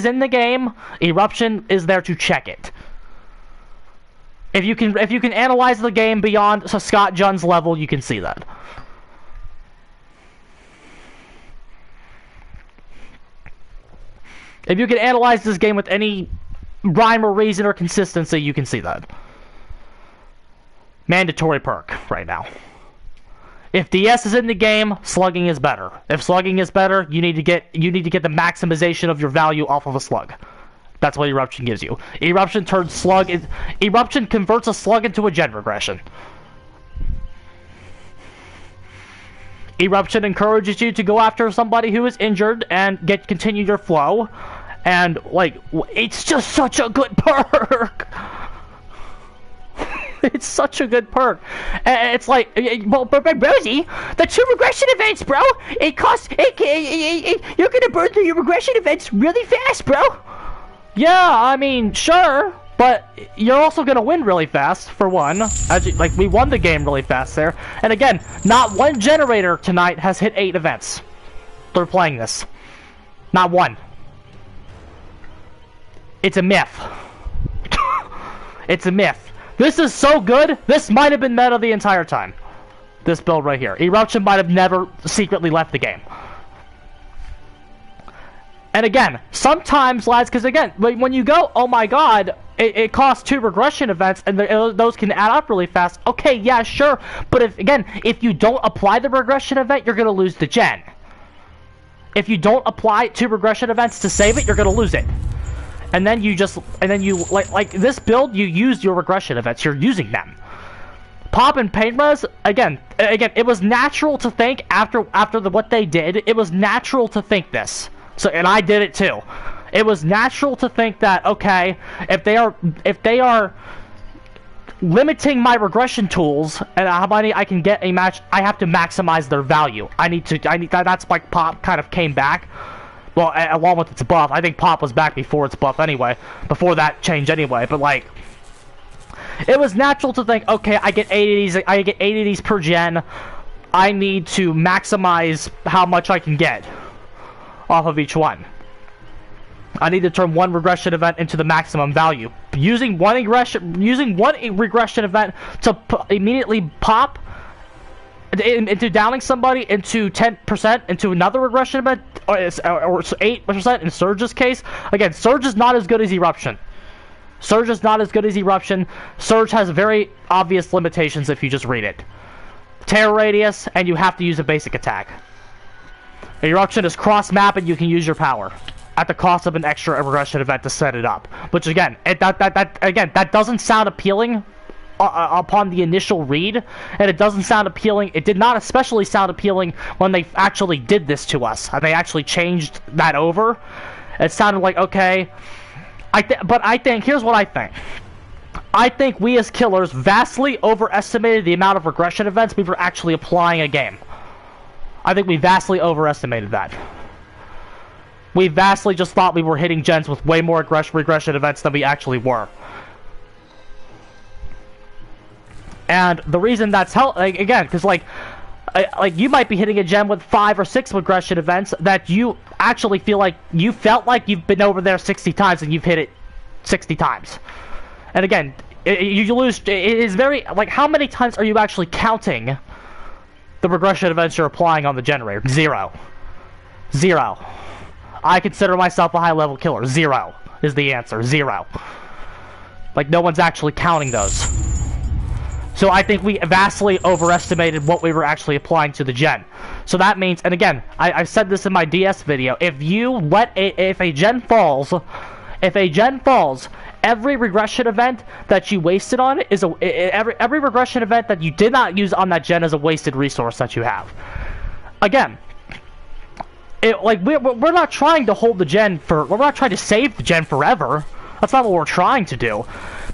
in the game, Eruption is there to check it. If you can analyze the game beyond Scott Junn's level, you can see that. If you can analyze this game with any rhyme or reason or consistency, you can see that. Mandatory perk right now. If DS is in the game, slugging is better. If slugging is better, you need to get the maximization of your value off of a slug. That's what Eruption gives you. Eruption converts a slug into a gen regression. Eruption encourages you to go after somebody who is injured and continue your flow. And like, it's just such a good perk. It's such a good perk. It's like, well, but Rosie, the 2 regression events, bro. It costs. You're gonna burn through your regression events really fast, bro. Yeah, I mean, sure, but you're also gonna win really fast for one. Like we won the game really fast there. And again, not one generator tonight has hit 8 events. They're playing this. Not one. It's a myth. It's a myth. This is so good, this might have been meta the entire time. This build right here. Eruption might have never secretly left the game. And again, sometimes, lads, because again, when you go, oh my god, it costs 2 regression events, and those can add up really fast. Okay, yeah, sure, but if you don't apply the regression event, you're going to lose the gen. If you don't apply 2 regression events to save it, you're going to lose it. And then you like this build, you use your regression events. You're using them. Pop and pain res, again, it was natural to think after what they did. It was natural to think this. So, and I did it too. It was natural to think that, okay, if they are limiting my regression tools and how many I can get a match, I have to maximize their value. That's why Pop kind of came back. Well, along with its buff. I think Pop was back before its buff anyway. Before that change anyway. But like, it was natural to think, okay, I get 8 of these per gen. I need to maximize how much I can get off of each one. I need to turn 1 regression event into the maximum value. Using one regression event to immediately pop into downing somebody into 10% into another regression event, or 8% in Surge's case. Again, Surge is not as good as Eruption. Surge is not as good as Eruption. Surge has very obvious limitations if you just read it. Terror radius, and you have to use a basic attack. Eruption is cross-map, and you can use your power at the cost of an extra regression event to set it up. Which again, that doesn't sound appealing upon the initial read, and it doesn't sound appealing. It did not especially sound appealing when they actually did this to us, and they actually changed that over. It sounded like, okay, but I think, here's what I think. I think we as killers vastly overestimated the amount of regression events we were actually applying a game. I think we vastly overestimated that. We vastly just thought we were hitting gens with way more regression events than we actually were. And the reason that's like, again, because like you might be hitting a gen with 5 or 6 regression events that you actually feel like you felt like you've been over there 60 times and you've hit it 60 times. And again, you lose. It is very like, how many times are you actually counting the regression events you're applying on the generator? 0. 0. I consider myself a high-level killer. 0 is the answer. 0. Like, no one's actually counting those. So I think we vastly overestimated what we were actually applying to the gen. So that means, and again, I've said this in my DS video, if a gen falls, every regression event that you wasted on it is every regression event that you did not use on that gen is a wasted resource that you have. Again, we're not trying to hold the gen we're not trying to save the gen forever. That's not what we're trying to do.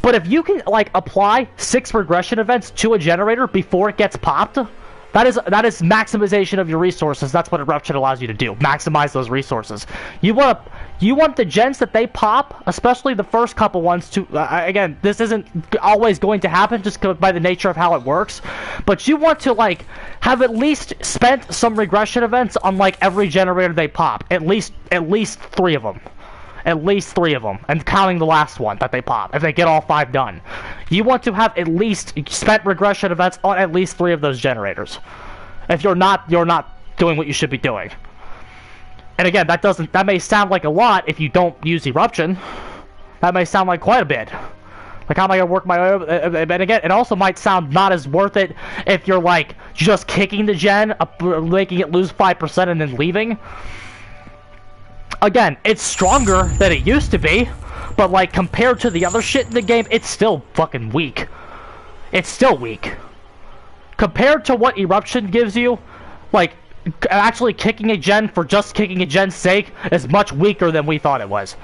But if you can, like, apply 6 regression events to a generator before it gets popped, that is maximization of your resources. That's what Eruption allows you to do. Maximize those resources. You want the gens that they pop, especially the first couple ones, to again, this isn't always going to happen just by the nature of how it works, but you want to, like, have at least spent some regression events on, like, every generator they pop. At least 3 of them. At least 3 of them, and counting the last one that they pop, if they get all 5 done. You want to have at least spent regression events on at least 3 of those generators. If you're not doing what you should be doing. And again, that may sound like a lot if you don't use Eruption. That may sound like quite a bit. Like, how am I gonna work my way? And again, it also might sound not as worth it if you're, like, just kicking the gen, making it lose 5% and then leaving. Again, it's stronger than it used to be, but, like, compared to the other shit in the game, it's still fucking weak. It's still weak. Compared to what Eruption gives you, like, actually kicking a gen for just kicking a gen's sake is much weaker than we thought it was.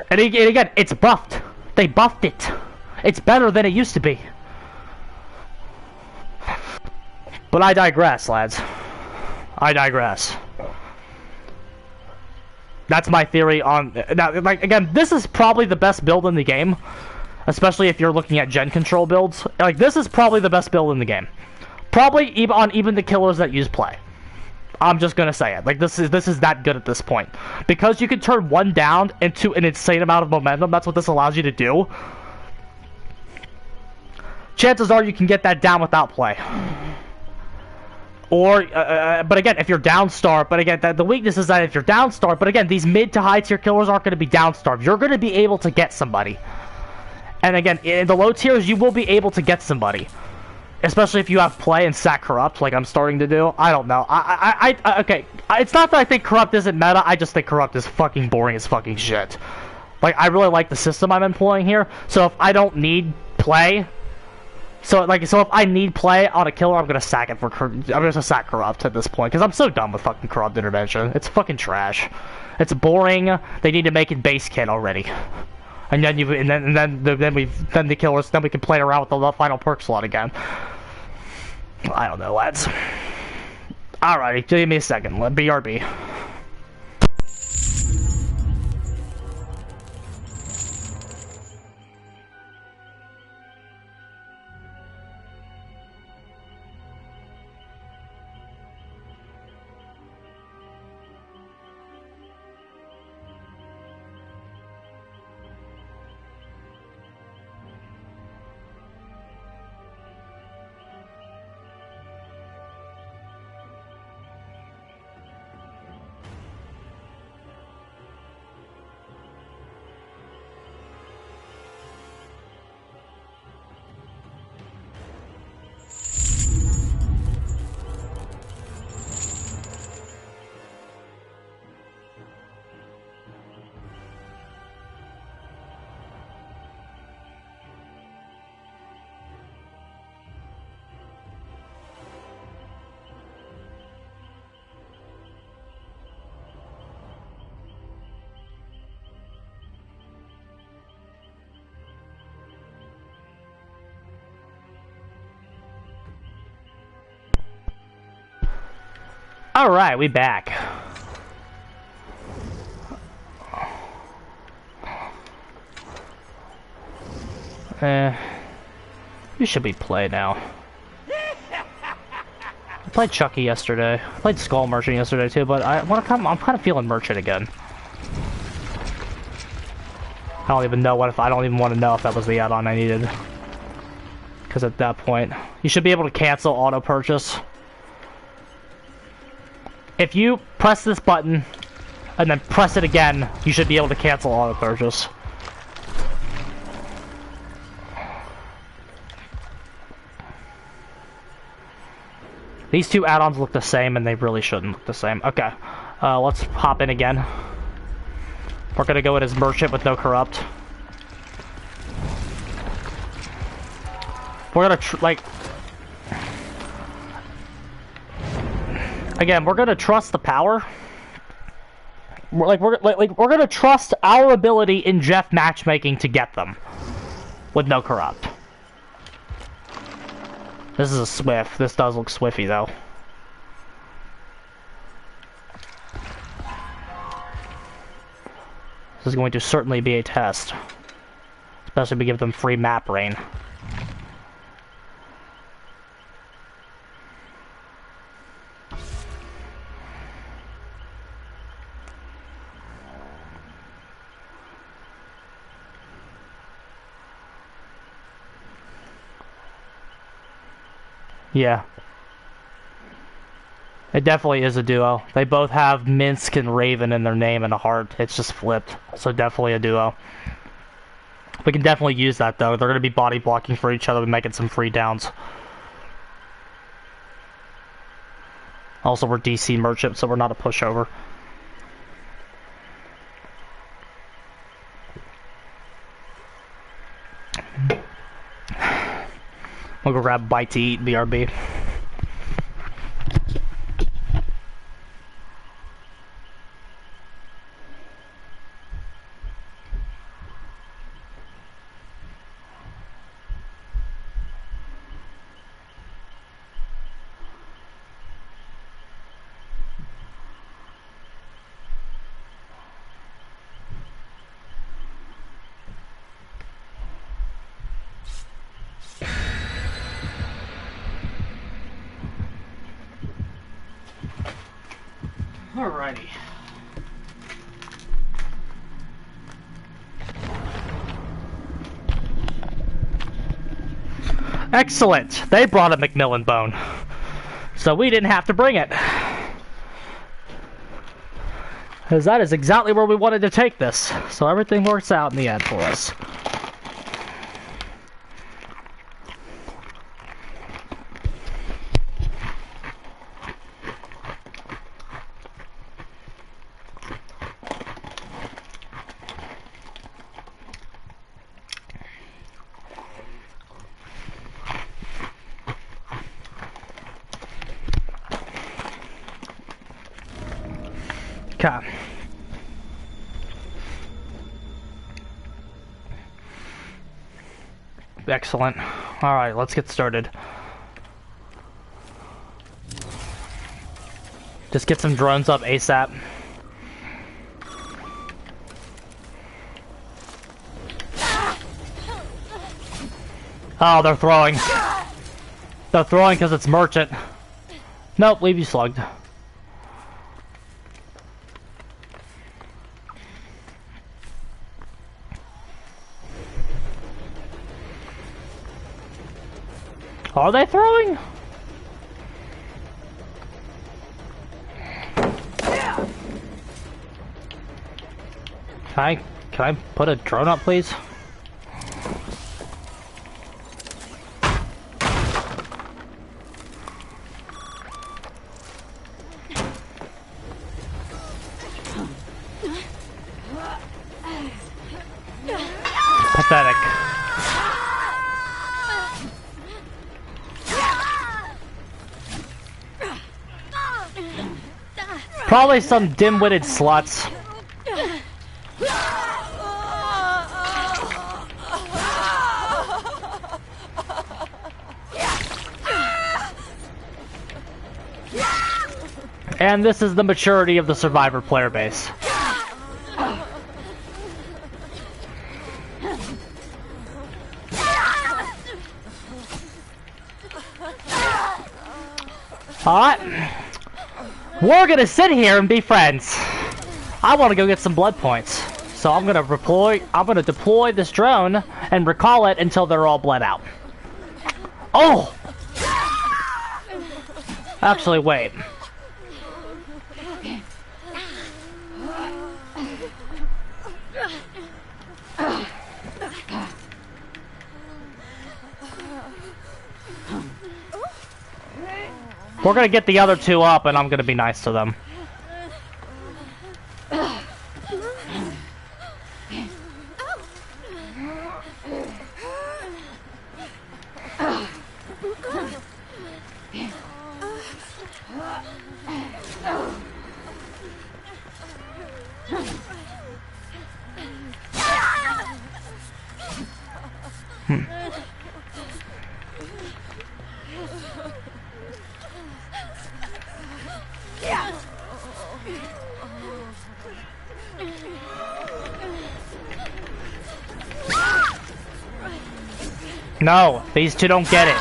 And again, it's buffed. They buffed it. It's better than it used to be. But I digress, lads. I digress. That's my theory on... Now, like, again, this is probably the best build in the game. Especially if you're looking at gen control builds. Like, this is probably the best build in the game. Probably even the killers that use play. I'm just gonna say it. Like, this is that good at this point. Because you can turn 1 down into an insane amount of momentum. That's what this allows you to do. Chances are you can get that down without play. Or, but again, if you're downstar, but again, the weakness is that if you're downstar, but again, these mid to high tier killers aren't going to be downstar. You're going to be able to get somebody. And again, in the low tiers, you will be able to get somebody. Especially if you have play and sack corrupt, like I'm starting to do. I don't know. Okay, it's not that I think corrupt isn't meta, I just think corrupt is fucking boring as fucking shit. Like, I really like the system I'm employing here, so if I don't need play... So if I need play on a killer, I'm gonna sack it I'm gonna sack corrupt at this point because I'm so done with fucking corrupt intervention. It's fucking trash. It's boring. They need to make it base kit already. And then then the killers, then we can play around with the final perk slot again. I don't know, lads. Alrighty, give me a second. BRB. Alright, we back. Who should we play now? I played Chucky yesterday. I played Skull Merchant yesterday too, but I'm kind of feeling Merchant again. I don't even know I don't even want to know if that was the add-on I needed. Because at that point, you should be able to cancel auto purchase. If you press this button and then press it again, you should be able to cancel auto purchase. These two add-ons look the same, and they really shouldn't look the same. Okay, let's hop in again. We're gonna go in as Merchant with no corrupt. We're gonna again, we're gonna trust the power. We're gonna trust our ability in Jeff matchmaking to get them with no corrupt. This is a Swift. This does look Swifty though. This is going to certainly be a test. Especially if we give them free map rain. Yeah. It definitely is a duo. They both have Minsk and Raven in their name and a heart. It's just flipped. So definitely a duo. We can definitely use that though. They're going to be body blocking for each other and making some free downs. Also, we're DC Merchant, so we're not a pushover. We'll go grab a bite to eat, BRB. Alrighty. Excellent. They brought a Macmillan bone. So we didn't have to bring it. Because that is exactly where we wanted to take this. So everything works out in the end for us. Okay. Excellent. Alright, let's get started. Just get some drones up ASAP. Oh, they're throwing. They're throwing because it's Merchant. Nope, leave you slugged. Are they throwing? Can I put a drone up, please? Pathetic. Probably some dim-witted sluts. And this is the maturity of the Survivor player base. Alright. We're gonna sit here and be friends. I wanna go get some blood points. So I'm gonna deploy this drone and recall it until they're all bled out. Oh! Actually, wait. We're gonna get the other two up and I'm gonna be nice to them. No, these two don't get it.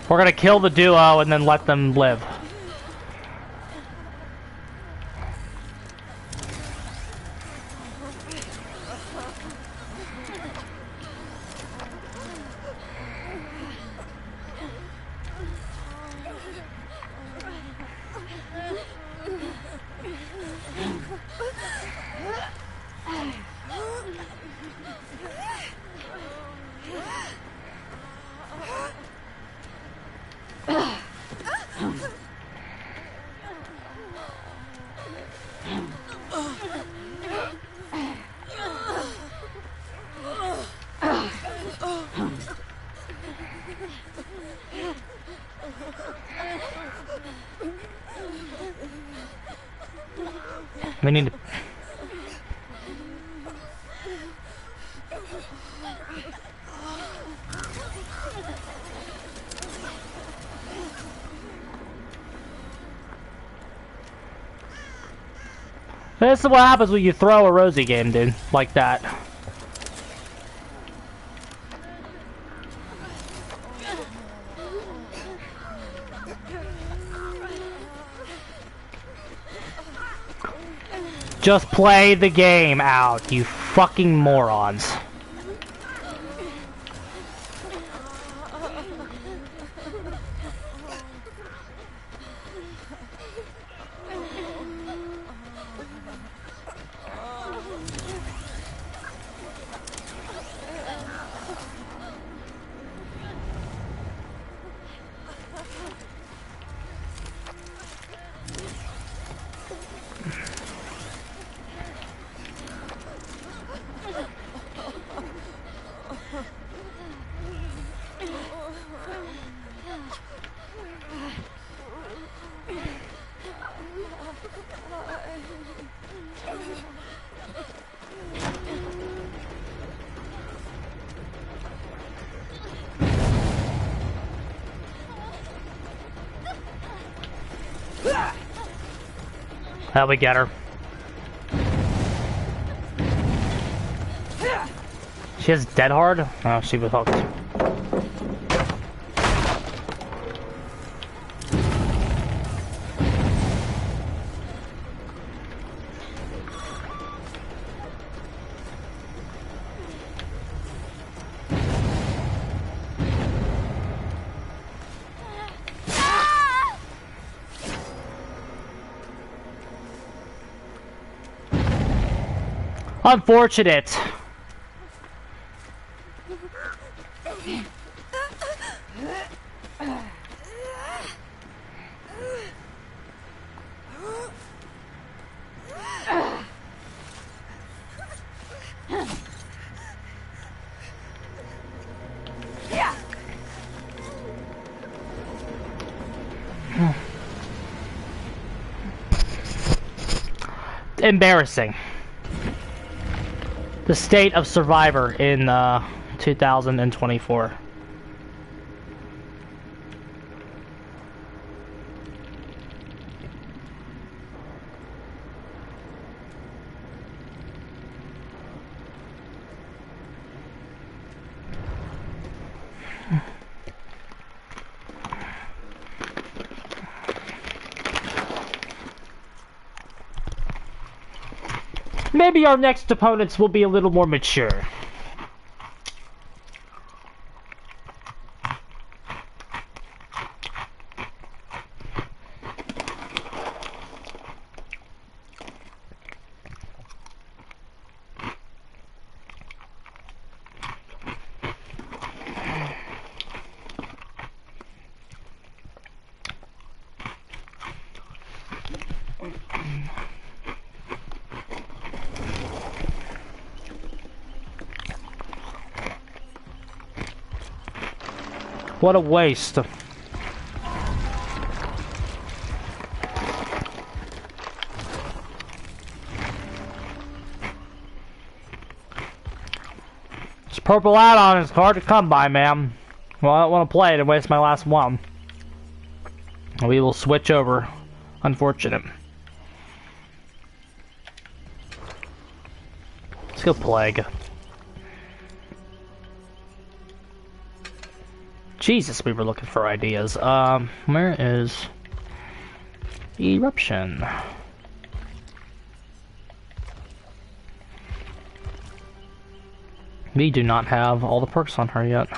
We're gonna kill the duo and then let them live. We need to... This is what happens when you throw a Rosie game, dude. Like that. Just play the game out, you fucking morons. How we get her? She has dead hard? Oh, she was hooked. Unfortunate. Embarrassing. The state of Survivor in 2024. Maybe our next opponents will be a little more mature. What a waste. This purple add-on is hard to come by, man. Well, I don't want to play it and waste my last one. We will switch over. Unfortunate. Let's go Plague. Jesus, we were looking for ideas. Where is Eruption? We do not have all the perks on her yet.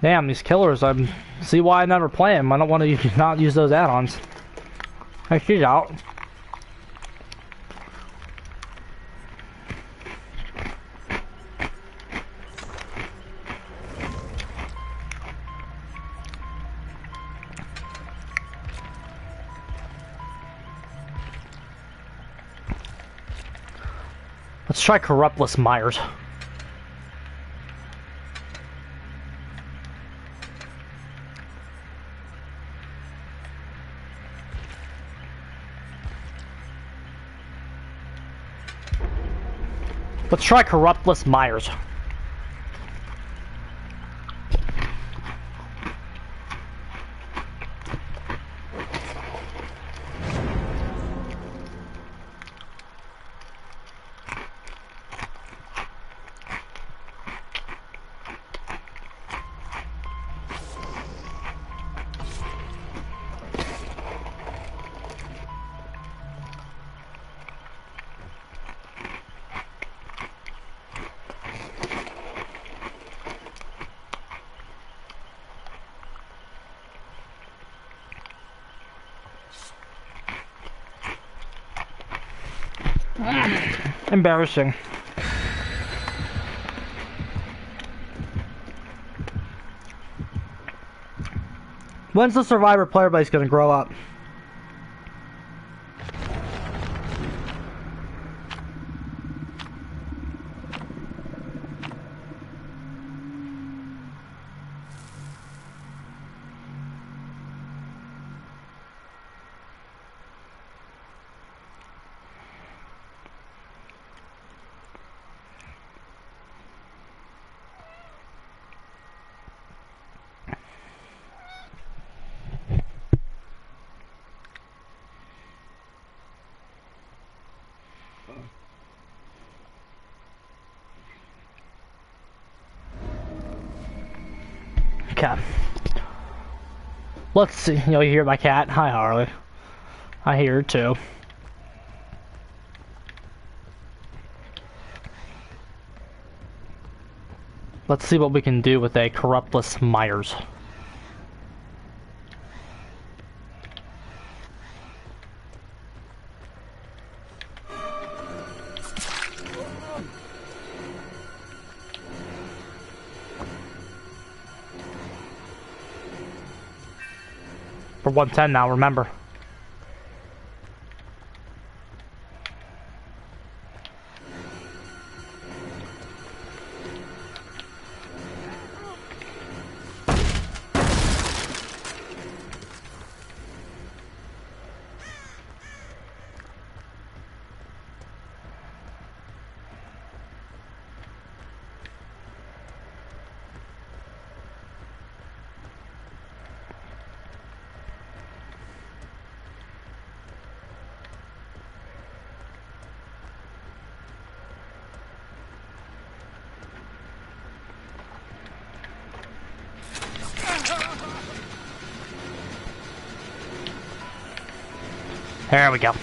Damn, these killers, I see why I never play them. I don't want to not use those add-ons. Hey, she's out. Let's try Corruptless Myers. Let's try Corruptless Myers. Embarrassing. When's the Survivor player base gonna grow up? Okay. Let's see. You hear my cat? Hi, Harley. I hear her too. Let's see what we can do with a Corruptless Myers. For 110 now, remember. There we go.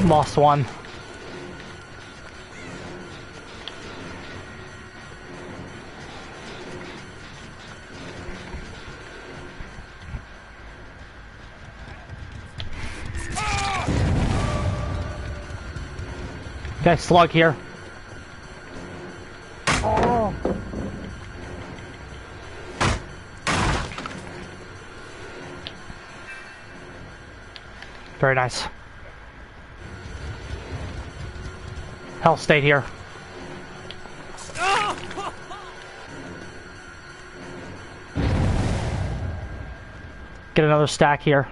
Lost one. Okay, slug here. Oh. Very nice. Hell stayed here. Get another stack here.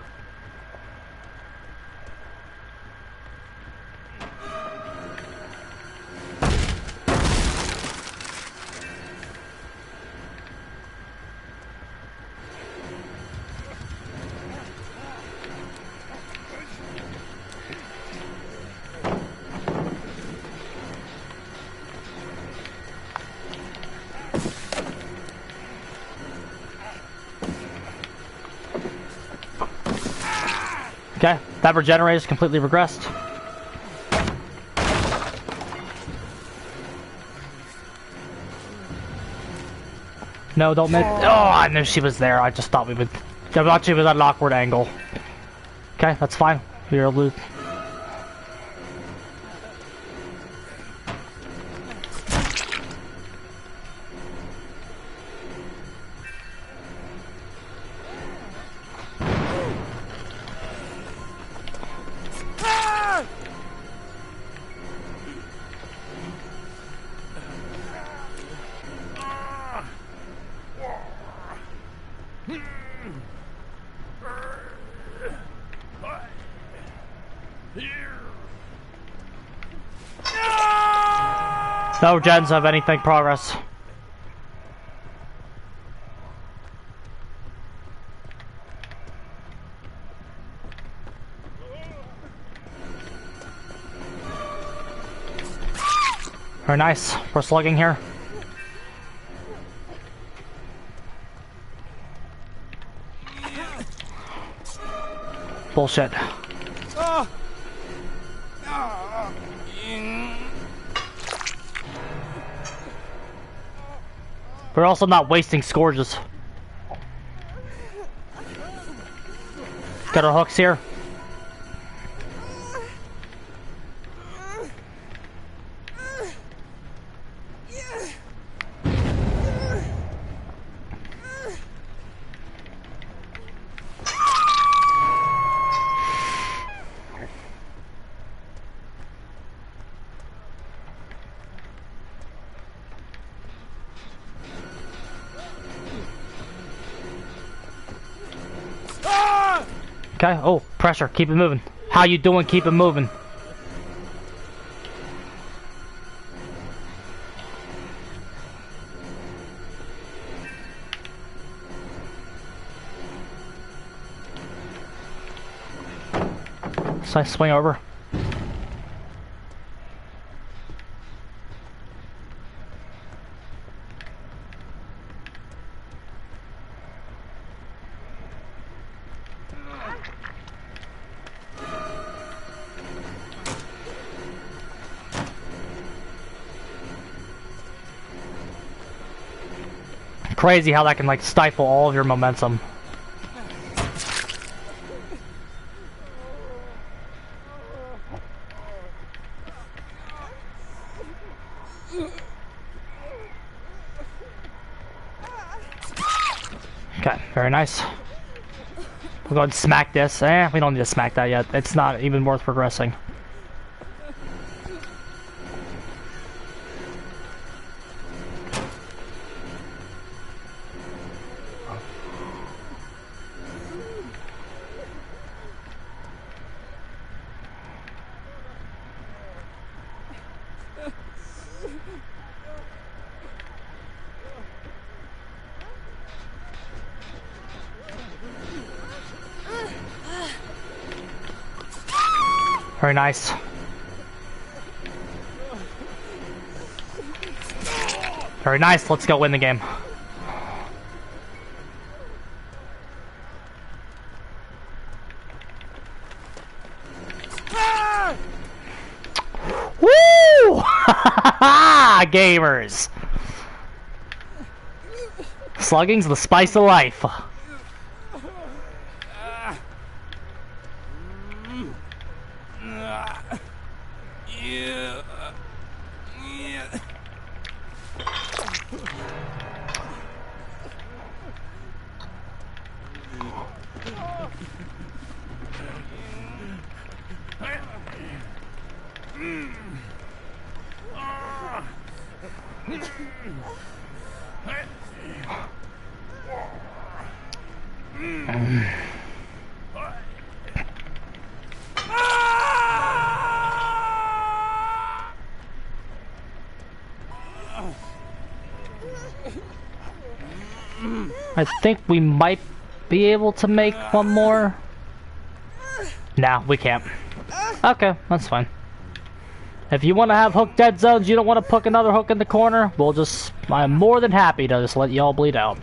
Okay, that regenerator is completely regressed. No, don't miss. Oh, I knew she was there. I just thought we would. I thought she was at an awkward angle. Okay, that's fine. We'll lose. No gens of anything progress. Very nice. We're slugging here. Bullshit. We're also not wasting scourges. Got our hooks here. Okay, oh, pressure, keep it moving. How you doing? Keep it moving. So I swing over. Crazy how that can like stifle all of your momentum. Okay, very nice. We'll go ahead and smack this. We don't need to smack that yet. It's not even worth progressing. Very nice. Very nice. Let's go win the game. Woo! Gamers. Slugging's the spice of life. I think we might be able to make one more. Nah, we can't. Okay, that's fine. If you want to have hook dead zones, you don't want to put another hook in the corner, we'll just... I'm more than happy to just let y'all bleed out.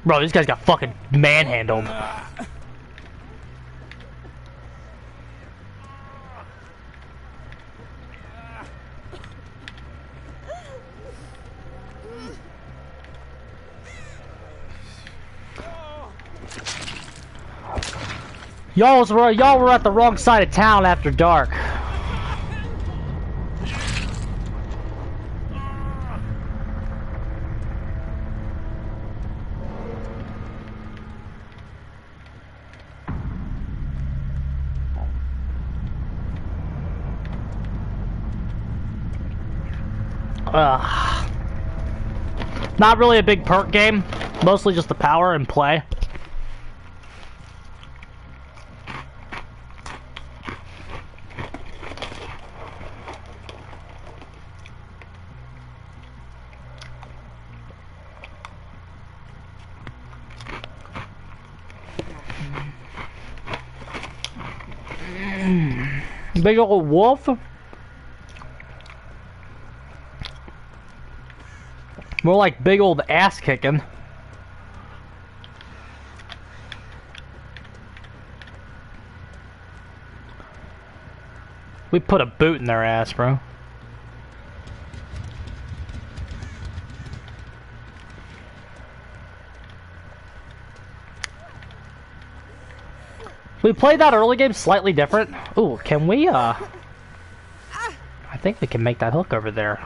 Bro, these guys got fucking manhandled. Y'all were at the wrong side of town after dark. Not really a big perk game, mostly just the power and play. Big old wolf. More like big old ass kicking. We put a boot in their ass, bro. We played that early game slightly different. Ooh, can we, I think we can make that hook over there.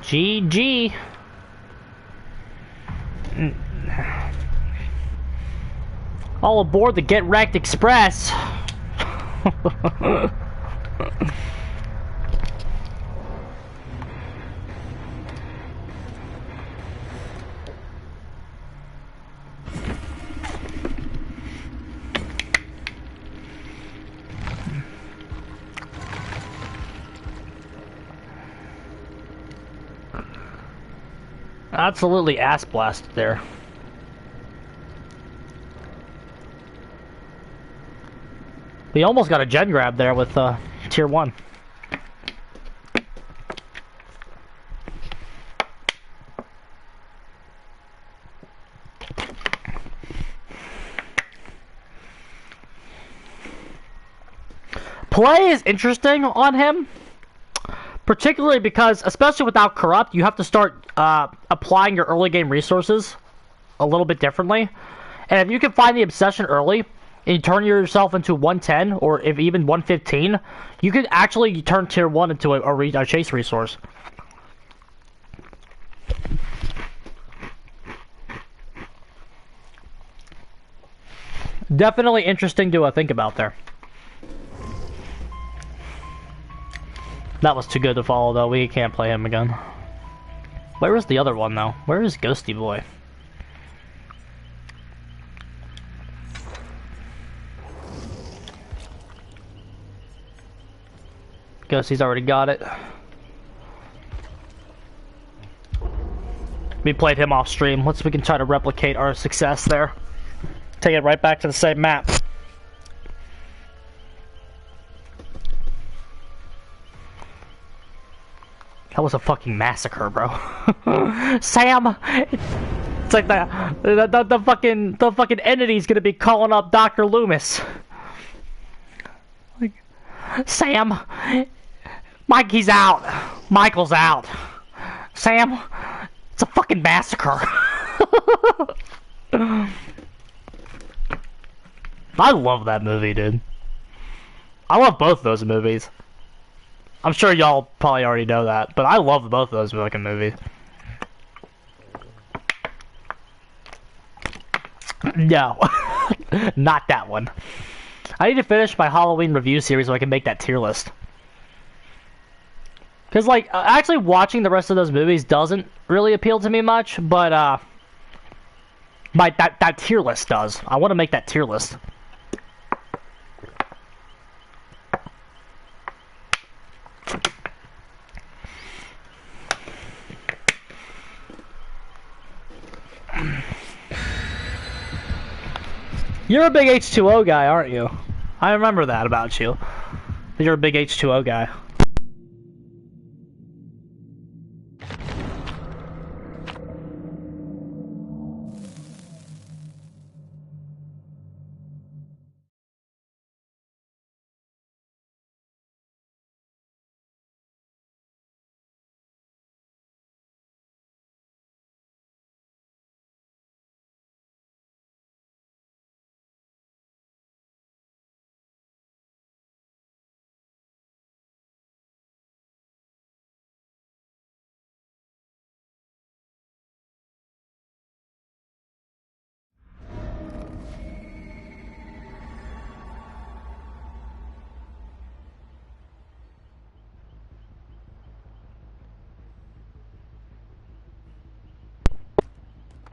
GG. All aboard the Get Wrecked Express. Absolutely ass blasted there. We almost got a gen grab there with tier 1. Play is interesting on him, particularly because, especially without corrupt, you have to start applying your early game resources a little bit differently. And if you can find the obsession early and you turn yourself into 110 or if even 115, you could actually turn tier 1 into a chase resource. Definitely interesting to think about there. That was too good to follow, though. We can't play him again. Where is the other one, though? Where is Ghosty Boy? Ghostie's already got it. We played him off stream. We can try to replicate our success there. Take it right back to the same map. That was a fucking massacre, bro. Sam! It's like the fucking entity's gonna be calling up Dr. Loomis. Like, Sam! Mikey's out! Michael's out! Sam! It's a fucking massacre! I love that movie, dude. I love both those movies. I'm sure y'all probably already know that, but I love both of those fucking movies. No. Not that one. I need to finish my Halloween review series so I can make that tier list. Because, like, actually watching the rest of those movies doesn't really appeal to me much, but, that tier list does. I want to make that tier list. You're a big H2O guy, aren't you? I remember that about you. You're a big H2O guy.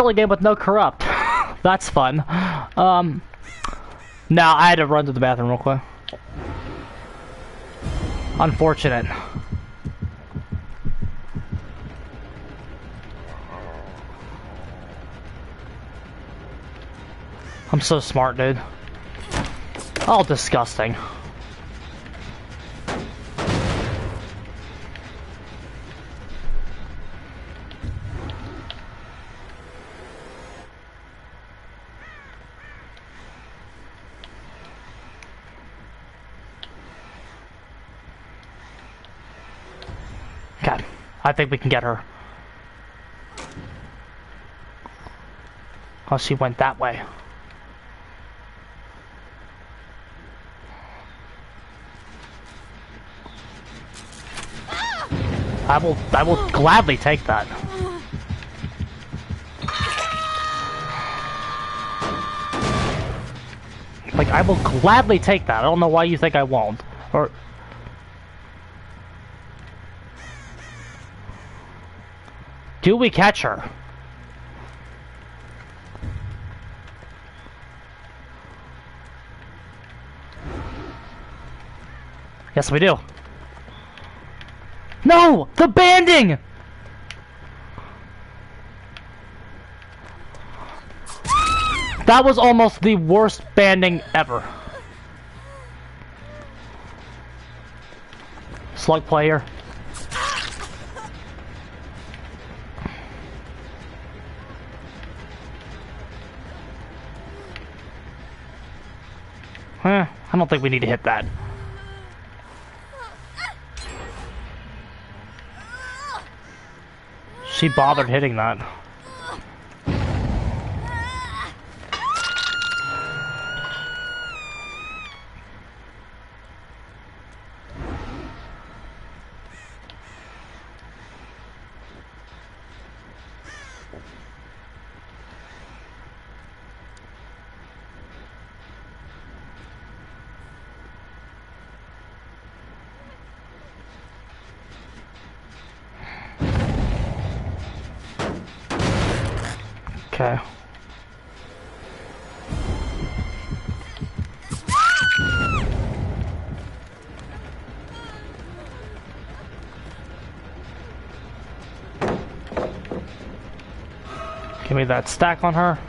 Early game with no corrupt. That's fun. Now I had to run to the bathroom real quick. Unfortunate. I'm so smart, dude. Oh, disgusting. Okay, I think we can get her. Oh, she went that way. I will gladly take that. Like, I will gladly take that. I don't know why you think I won't. Or... do we catch her? Yes, we do. No! The banding! That was almost the worst banding ever. Slug player. I don't think we need to hit that. She bothered hitting that. Okay. Give me that stack on her.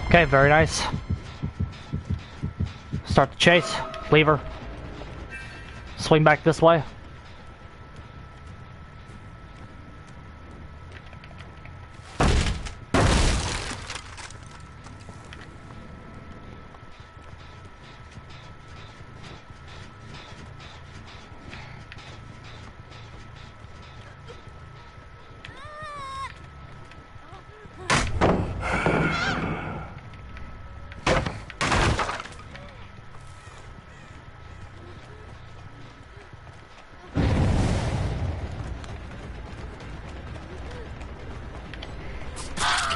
Okay, very nice. Start the chase. Leave her. Swing back this way.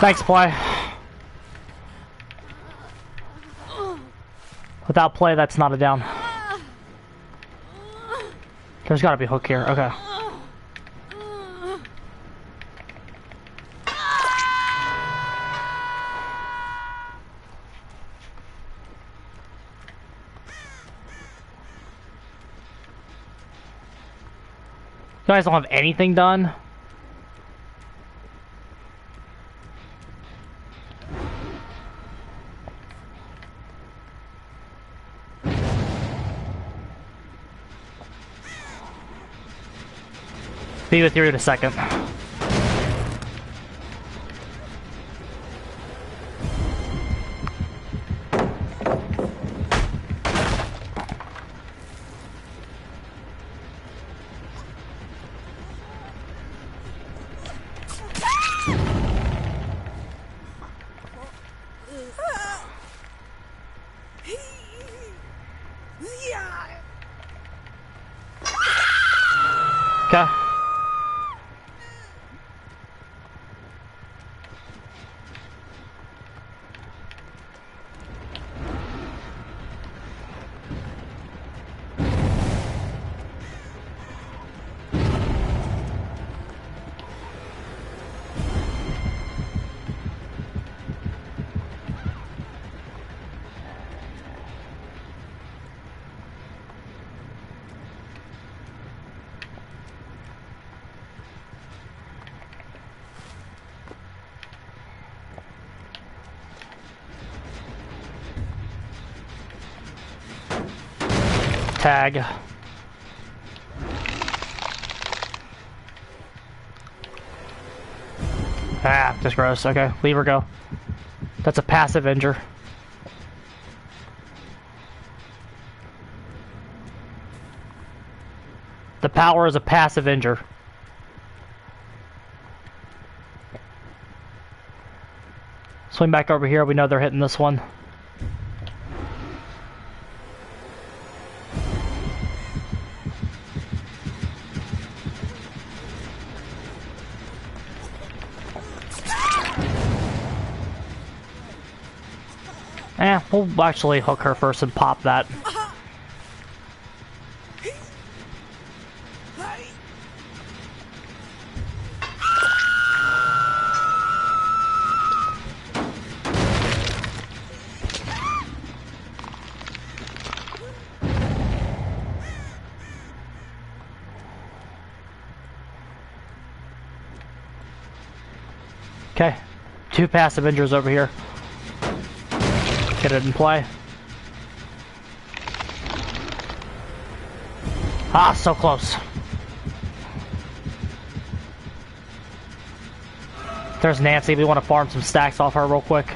Thanks, play. Without play, that's not a down. There's gotta be a hook here. Okay. You guys don't have anything done? Be with you in a second. Okay. Tag. Ah, just gross. Okay, leave her go. That's a passive injure. The power is a passive injure. Swing back over here. We know they're hitting this one. We'll actually hook her first and pop that. Okay, 2 passive injures over here. Get it in play. Ah, so close. There's Nancy. We want to farm some stacks off her real quick.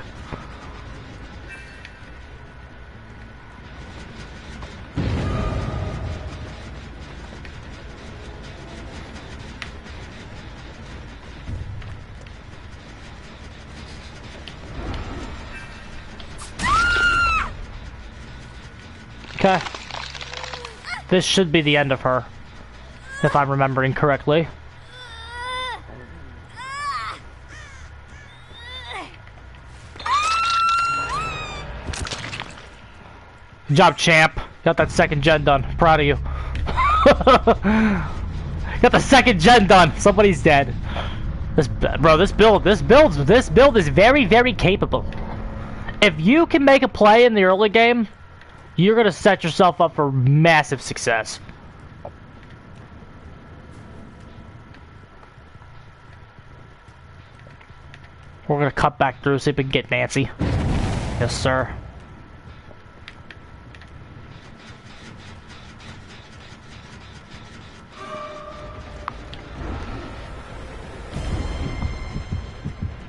Okay. This should be the end of her, if I'm remembering correctly. Good job, champ. Got that second gen done. Proud of you. Got the second gen done. Somebody's dead. This build is very, very capable. If you can make a play in the early game, you're gonna set yourself up for massive success. We're gonna cut back through, see if we can get Nancy. Yes, sir.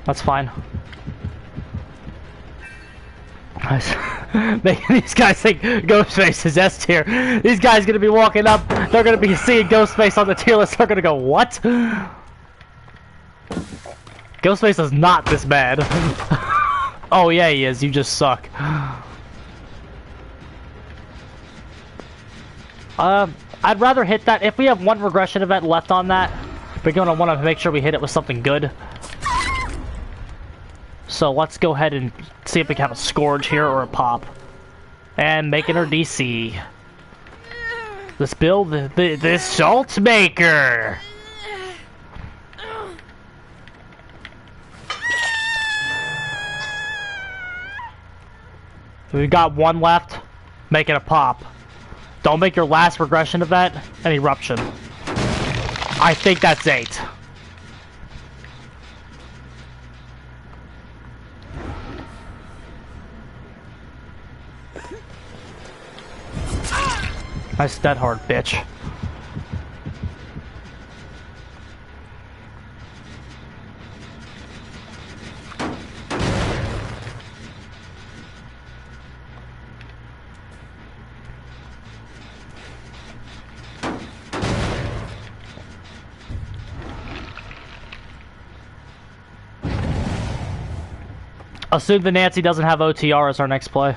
That's fine. These guys think Ghostface is S tier. These guys gonna be walking up, they're gonna be seeing Ghostface on the tier list, they're gonna go, what? Ghostface is not this bad. Oh yeah, he is, you just suck. I'd rather hit that. If we have one regression event left on that, we're gonna want to make sure we hit it with something good. So let's go ahead and see if we can have a Scourge here or a Pop. And making her DC. Let's build the Salt Maker! We got one left. Make it a Pop. Don't make your last regression event an Eruption. I think that's 8. Nice dead hard, bitch. Assume the Nancy doesn't have OTR as our next play.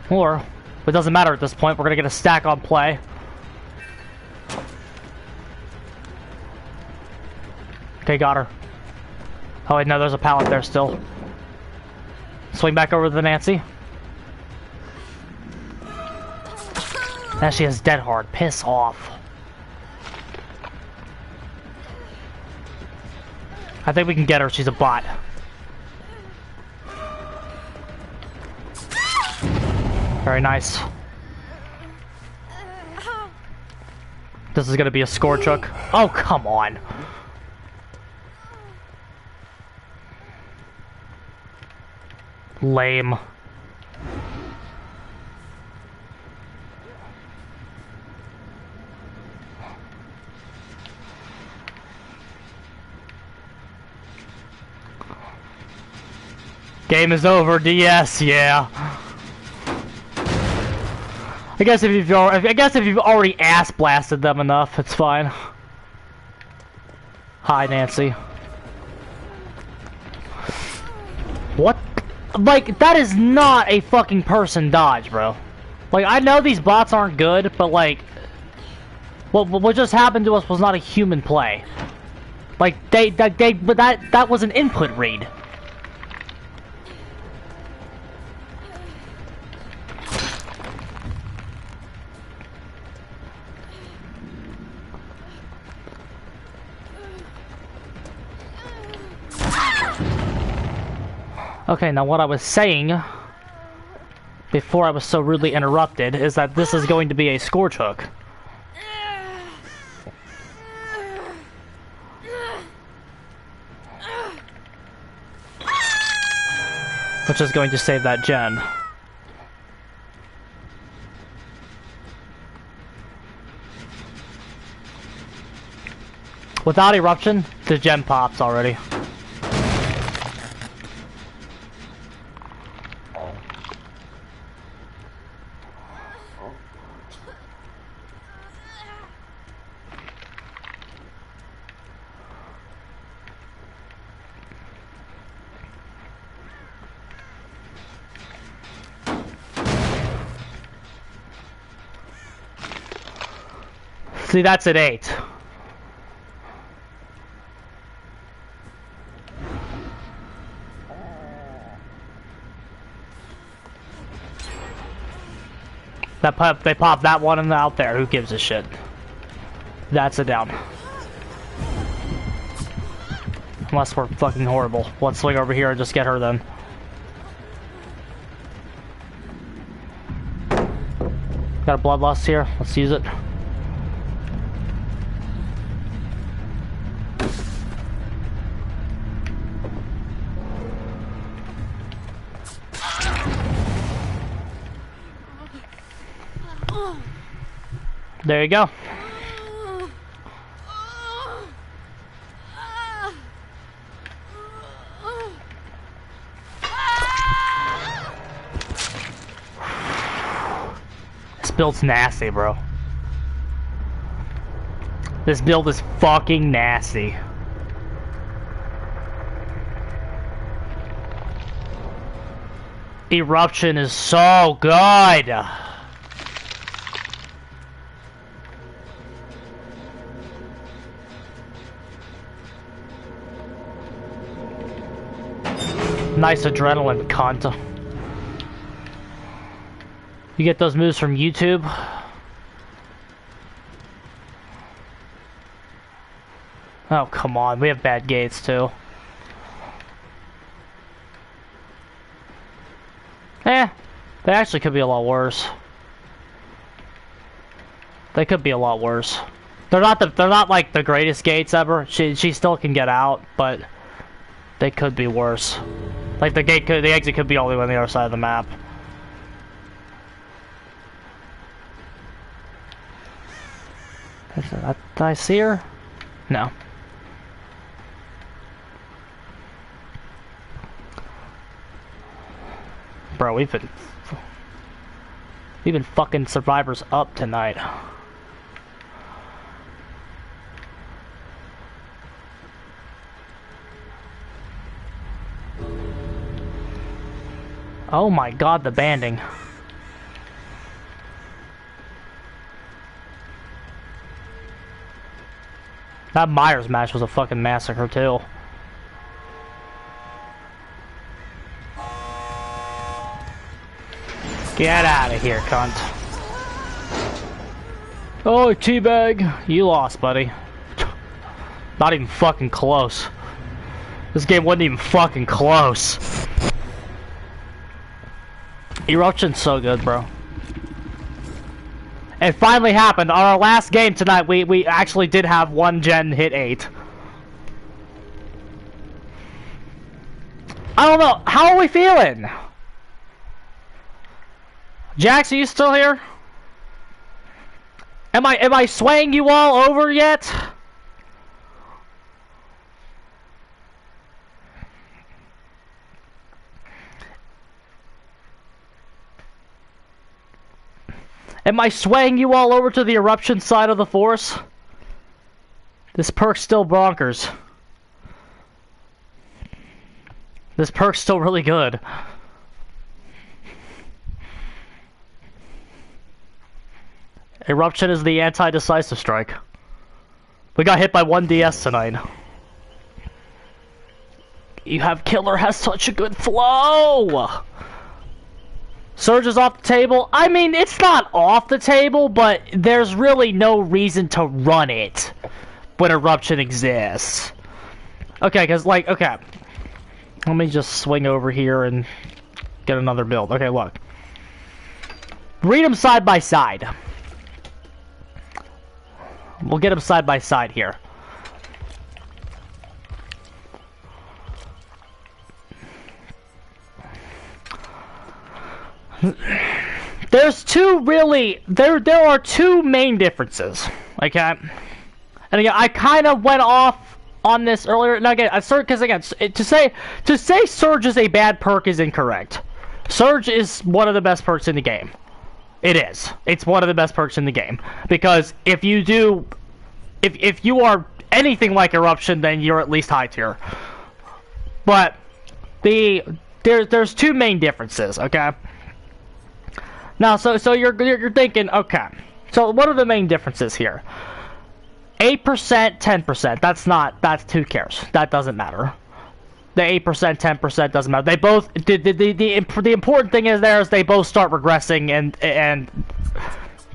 Or, it doesn't matter at this point, we're gonna get a stack on play. Okay, got her. Oh wait, no, there's a pallet there still. Swing back over to the Nancy. Now she has dead hard. Piss off. I think we can get her. She's a bot. Very nice. This is gonna be a Scourge hook. Oh, come on. Lame. Game is over, DS, yeah. I guess if you've already ass blasted them enough, it's fine. Hi, Nancy. What? Like, that is not a fucking person dodge, bro. Like, I know these bots aren't good, but like, what just happened to us was not a human play. Like, but that was an input read. Okay, now what I was saying before I was so rudely interrupted is that this is going to be a Scourge hook. Which is going to save that gen. Without Eruption, the gem pops already. See, that's at 8. They pop that one and out there. Who gives a shit? That's a down. Unless we're fucking horrible. Let's swing over here and just get her then. Got a bloodlust here. Let's use it. There you go. This build's nasty, bro. This build is fucking nasty. Eruption is so good. Nice adrenaline, cunt. You get those moves from YouTube? Oh, come on. We have bad gates, too. They actually could be a lot worse. They could be a lot worse. They're not like the greatest gates ever. She still can get out, but they could be worse. Like the exit could be all the way on the other side of the map. Did I see her? No. Bro, we've been fucking survivors up tonight. Oh my god, the banding. That Myers match was a fucking massacre too. Get out of here, cunt. Oh, teabag. You lost, buddy. Not even fucking close. This game wasn't even fucking close. Eruption's so good, bro. It finally happened. On our last game tonight, we actually did have one gen hit 8. I don't know. How are we feeling? Jax, are you still here? Am I swaying you all over yet? Am I swaying you all over to the Eruption side of the force? This perk's still bonkers. This perk's still really good. Eruption is the anti-decisive strike. We got hit by 1 DS tonight. You have Killer has such a good flow! Surge is off the table. I mean, it's not off the table, but there's really no reason to run it when Eruption exists. Okay, because, like, okay. Let me just swing over here and get another build. Okay, look. Read them side by side. We'll get them side by side here. There's two really there are two main differences, okay? And again, I kind of went off on this earlier. And again, because again, to say Surge is a bad perk is incorrect. Surge is one of the best perks in the game. It is. It's one of the best perks in the game because if you are anything like Eruption, then you're at least high tier. But there's two main differences, okay? Now, so you're thinking, okay, so what are the main differences here? 8%, 10%, that's who cares? That doesn't matter. The 8%, 10% doesn't matter. They both the important thing is they both start regressing, and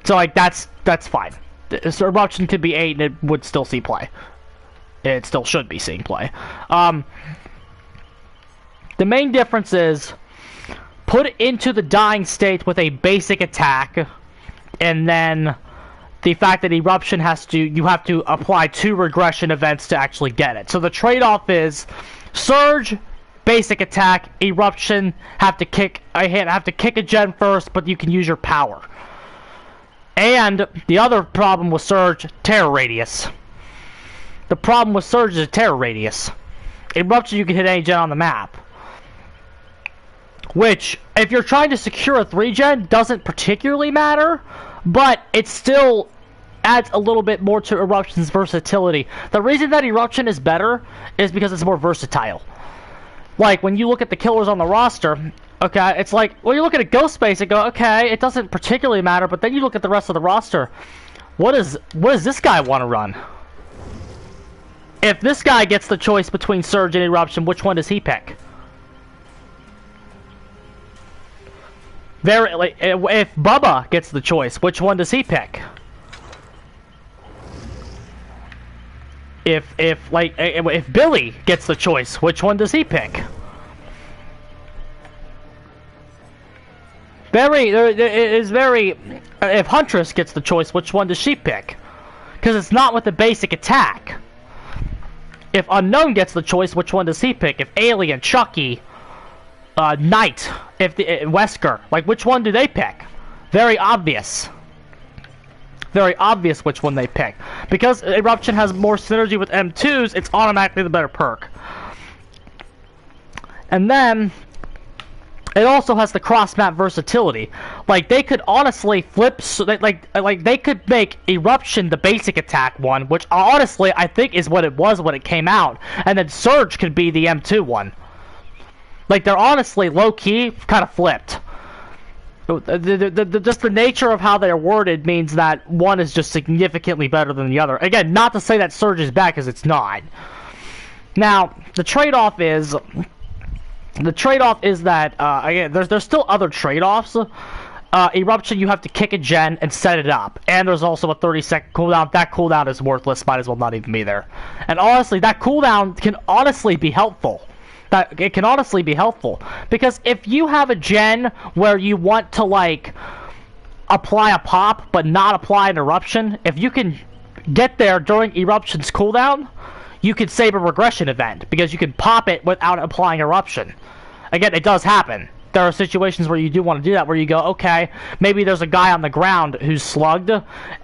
so like that's fine. So Eruption could be 8 and it would still see play. It still should be seeing play. The main difference is put it into the dying state with a basic attack, and then the fact that Eruption you have to apply 2 regression events to actually get it. So the trade-off is Surge, basic attack, Eruption, have to kick a gen first, but you can use your power. And the other problem with Surge, terror radius. The problem with Surge is terror radius. Eruption, you can hit any gen on the map. Which, if you're trying to secure a 3-gen, doesn't particularly matter, but it still adds a little bit more to Eruption's versatility. The reason that Eruption is better is because it's more versatile. Like, when you look at the killers on the roster, okay, it's like, when you look at a Ghost Space and go, okay, it doesn't particularly matter, but then you look at the rest of the roster, what does this guy want to run? If this guy gets the choice between Surge and Eruption, which one does he pick? If Bubba gets the choice, which one does he pick? If Billy gets the choice, which one does he pick? If Huntress gets the choice, which one does she pick? Because it's not with the basic attack. If Unknown gets the choice, which one does he pick? If Alien, Chucky, Knight, Wesker, like, which one do they pick? Very obvious. Very obvious which one they pick. Because Eruption has more synergy with M2s, it's automatically the better perk. And then it also has the cross-map versatility. Like, they could honestly flip, like they could make Eruption the basic attack one, which honestly I think is what it was when it came out, and then Surge could be the M2 one. Like, they're honestly low-key kind of flipped. Just the nature of how they're worded means that one is just significantly better than the other. Again, not to say that Surge is bad, because it's not. Now, the trade-off is that again, there's still other trade-offs. Eruption, you have to kick a gen and set it up, and there's also a 30-second cooldown. That cooldown is worthless; might as well not even be there. And honestly, that cooldown can honestly be helpful. It can honestly be helpful, because if you have a gen where you want to, like, apply a pop but not apply an Eruption, if you can get there during Eruption's cooldown, you can save a regression event, because you can pop it without applying Eruption. Again, it does happen. There are situations where you do want to do that, where you go, okay, maybe there's a guy on the ground who's slugged,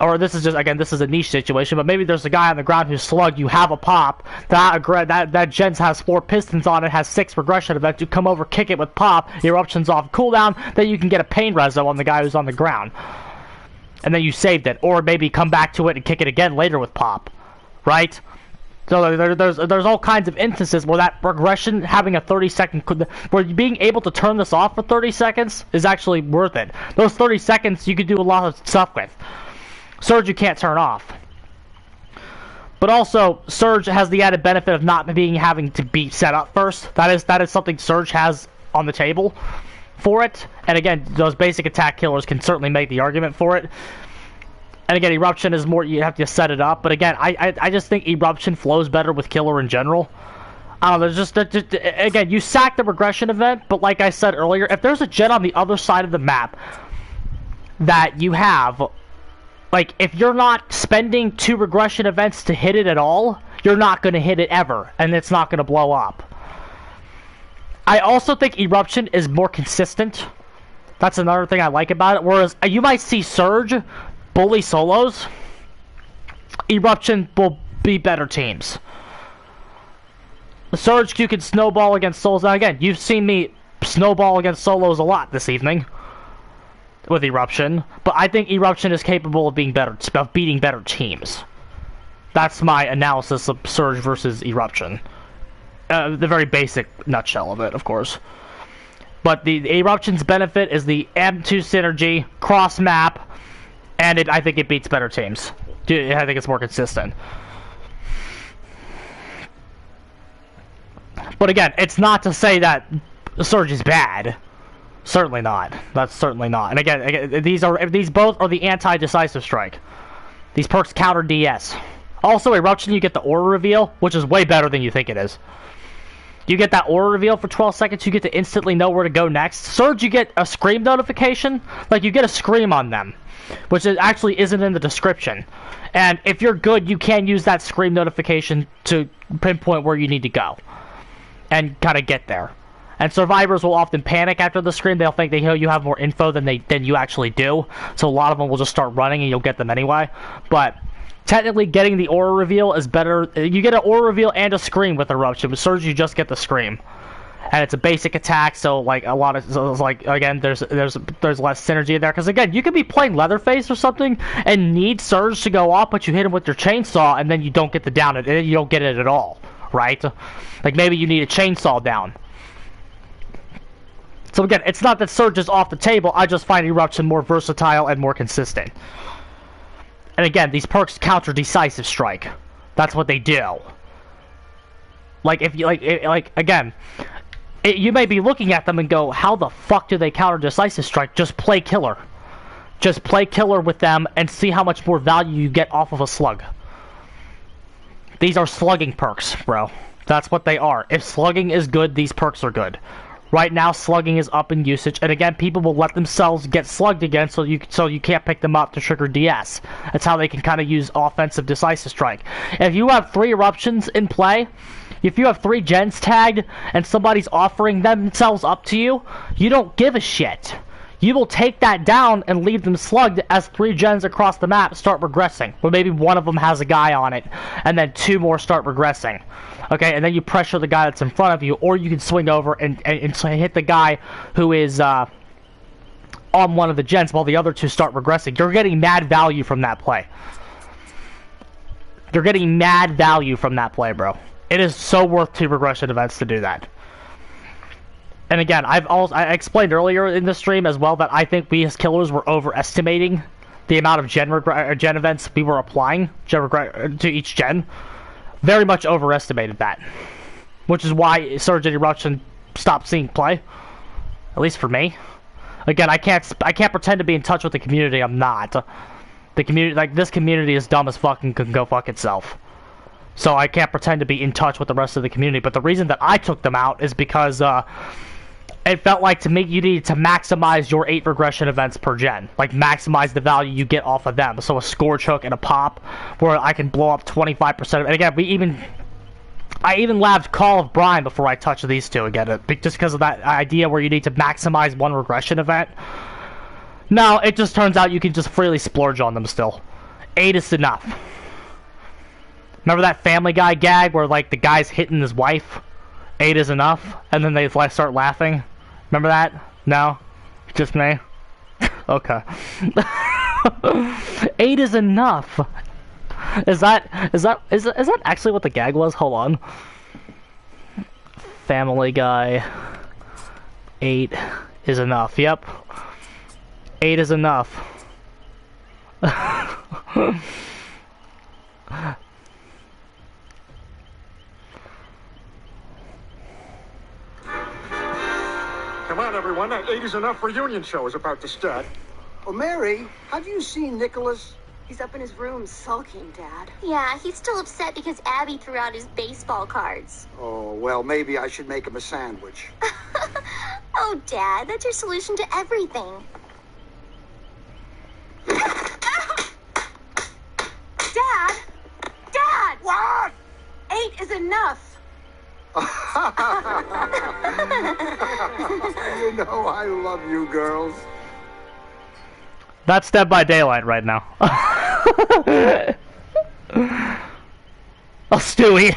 or this is just, again, this is a niche situation, but maybe there's a guy on the ground who's slugged, you have a pop, that gen has 4 pistons on it, has 6 regression events, you come over, kick it with pop, Eruption's off cooldown, then you can get a pain reso on the guy who's on the ground. And then you saved it, or maybe come back to it and kick it again later with pop, right? So there's all kinds of instances where that regression, having a 30-second, where being able to turn this off for 30 seconds is actually worth it. Those 30 seconds you could do a lot of stuff with. Surge you can't turn off. But also, Surge has the added benefit of not having to be set up first. That is something Surge has on the table for it. And again, those basic attack killers can certainly make the argument for it. And again, Eruption is more, you have to set it up. But again, I just think Eruption flows better with Killer in general. I don't know, there's just again, you sack the regression event, but like I said earlier, if there's a gen on the other side of the map that you have, like, if you're not spending 2 regression events to hit it at all, you're not going to hit it ever, and it's not going to blow up. I also think Eruption is more consistent. That's another thing I like about it. Whereas, you might see Surge bully solos, Eruption will be better teams. The Surge, you can snowball against solos. Now again, you've seen me snowball against solos a lot this evening with Eruption, but I think Eruption is capable of being better, of beating better teams. That's my analysis of Surge versus Eruption. The very basic nutshell of it, of course. But the Eruption's benefit is the M2 synergy, cross map, and I think it beats better teams. I think it's more consistent. But again, it's not to say that Surge is bad. Certainly not. That's certainly not. And again, these both are the anti-decisive strike. These perks counter DS. Also, Eruption, you get the aura reveal, which is way better than you think it is. You get that aura reveal for 12 seconds, you get to instantly know where to go next. Surge, you get a scream notification. Like, you get a scream on them, which actually isn't in the description. And if you're good, you can use that scream notification to pinpoint where you need to go. And kind of get there. And survivors will often panic after the scream. They'll think you have more info than you actually do. So a lot of them will just start running and you'll get them anyway. But technically, getting the aura reveal is better. You get an aura reveal and a scream with Eruption. With Surge, you just get the scream, and it's a basic attack. So like a lot of, so it's like again, there's less synergy there. Because again, you could be playing Leatherface or something and need Surge to go off, but you hit him with your chainsaw, and then you don't get the down. You don't get it at all, right? Like maybe you need a chainsaw down. So again, it's not that Surge is off the table. I just find Eruption more versatile and more consistent. And again, these perks counter decisive strike. That's what they do. Like if you again, you may be looking at them and go, "How the fuck do they counter decisive strike?" Just play killer. Just play killer with them and see how much more value you get off of a slug. These are slugging perks, bro. That's what they are. If slugging is good, these perks are good. Right now, slugging is up in usage, and again, people will let themselves get slugged again, so you can't pick them up to trigger DS. That's how they can kind of use offensive decisive strike. If you have 3 eruptions in play, if you have 3 gens tagged, and somebody's offering themselves up to you, you don't give a shit. You will take that down and leave them slugged as 3 gens across the map start regressing. Well, maybe one of them has a guy on it, and then 2 more start regressing. Okay, and then you pressure the guy that's in front of you, or you can swing over and hit the guy who is on one of the gens while the other 2 start regressing. You're getting mad value from that play. You're getting mad value from that play, bro. It is so worth 2 regression events to do that. And again, I explained earlier in the stream as well that I think we as killers were overestimating the amount of gen events we were applying to each gen. Very much overestimated that, which is why Surge and Eruption stopped seeing play. At least for me. Again, I can't pretend to be in touch with the community. I'm not. The community, like this community, is dumb as fuck and can go fuck itself. So I can't pretend to be in touch with the rest of the community. But the reason that I took them out is because it felt like to me you needed to maximize your 8 regression events per gen. Like maximize the value you get off of them. So a Scorch Hook and a Pop where I can blow up 25%. And again, I even labbed Call of Brine before I touched these 2 again. Just because of that idea where you need to maximize 1 regression event. No, it just turns out you can just freely splurge on them still. 8 is enough. Remember that Family Guy gag where like the guy's hitting his wife? 8 is enough, and then they like start laughing. Remember that? No? Just me? Okay. 8 is enough. Is that actually what the gag was? Hold on. Family Guy. 8 is enough. Yep. 8 is enough. Come on, everyone. That 8 is enough reunion show is about to start. Oh, Mary, have you seen Nicholas? He's up in his room sulking, Dad. Yeah, he's still upset because Abby threw out his baseball cards. Oh, well, maybe I should make him a sandwich. Oh, Dad, that's your solution to everything. Dad! Dad! What? 8 is enough. You know I love you girls. That's Dead by Daylight right now. Oh, Stewie.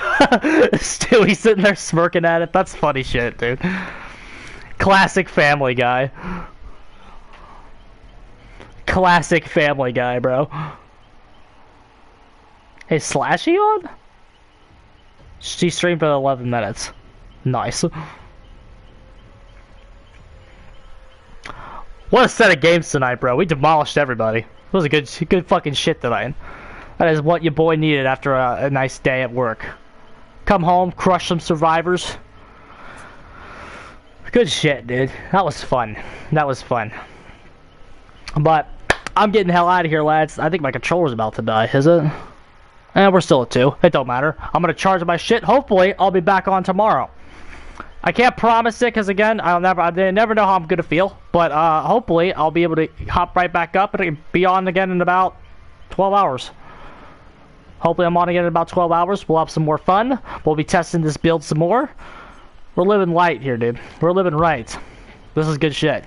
Stewie sitting there smirking at it. That's funny shit, dude. Classic Family Guy. Classic Family Guy, bro. Hey, Slashy on? She streamed for 11 minutes. Nice. What a set of games tonight, bro. We demolished everybody. It was a good fucking shit tonight. That is what your boy needed after a nice day at work. Come home, crush some survivors, Good shit, dude. That was fun. That was fun. But I'm getting the hell out of here, lads. I think my controller's about to die, is it? And we're still at 2. It don't matter. I'm gonna charge my shit. Hopefully, I'll be back on tomorrow. I can't promise it, because again, I never know how I'm gonna feel. But hopefully, I'll be able to hop right back up and be on again in about 12 hours. Hopefully, I'm on again in about 12 hours. We'll have some more fun. We'll be testing this build some more. We're living light here, dude. We're living right. This is good shit.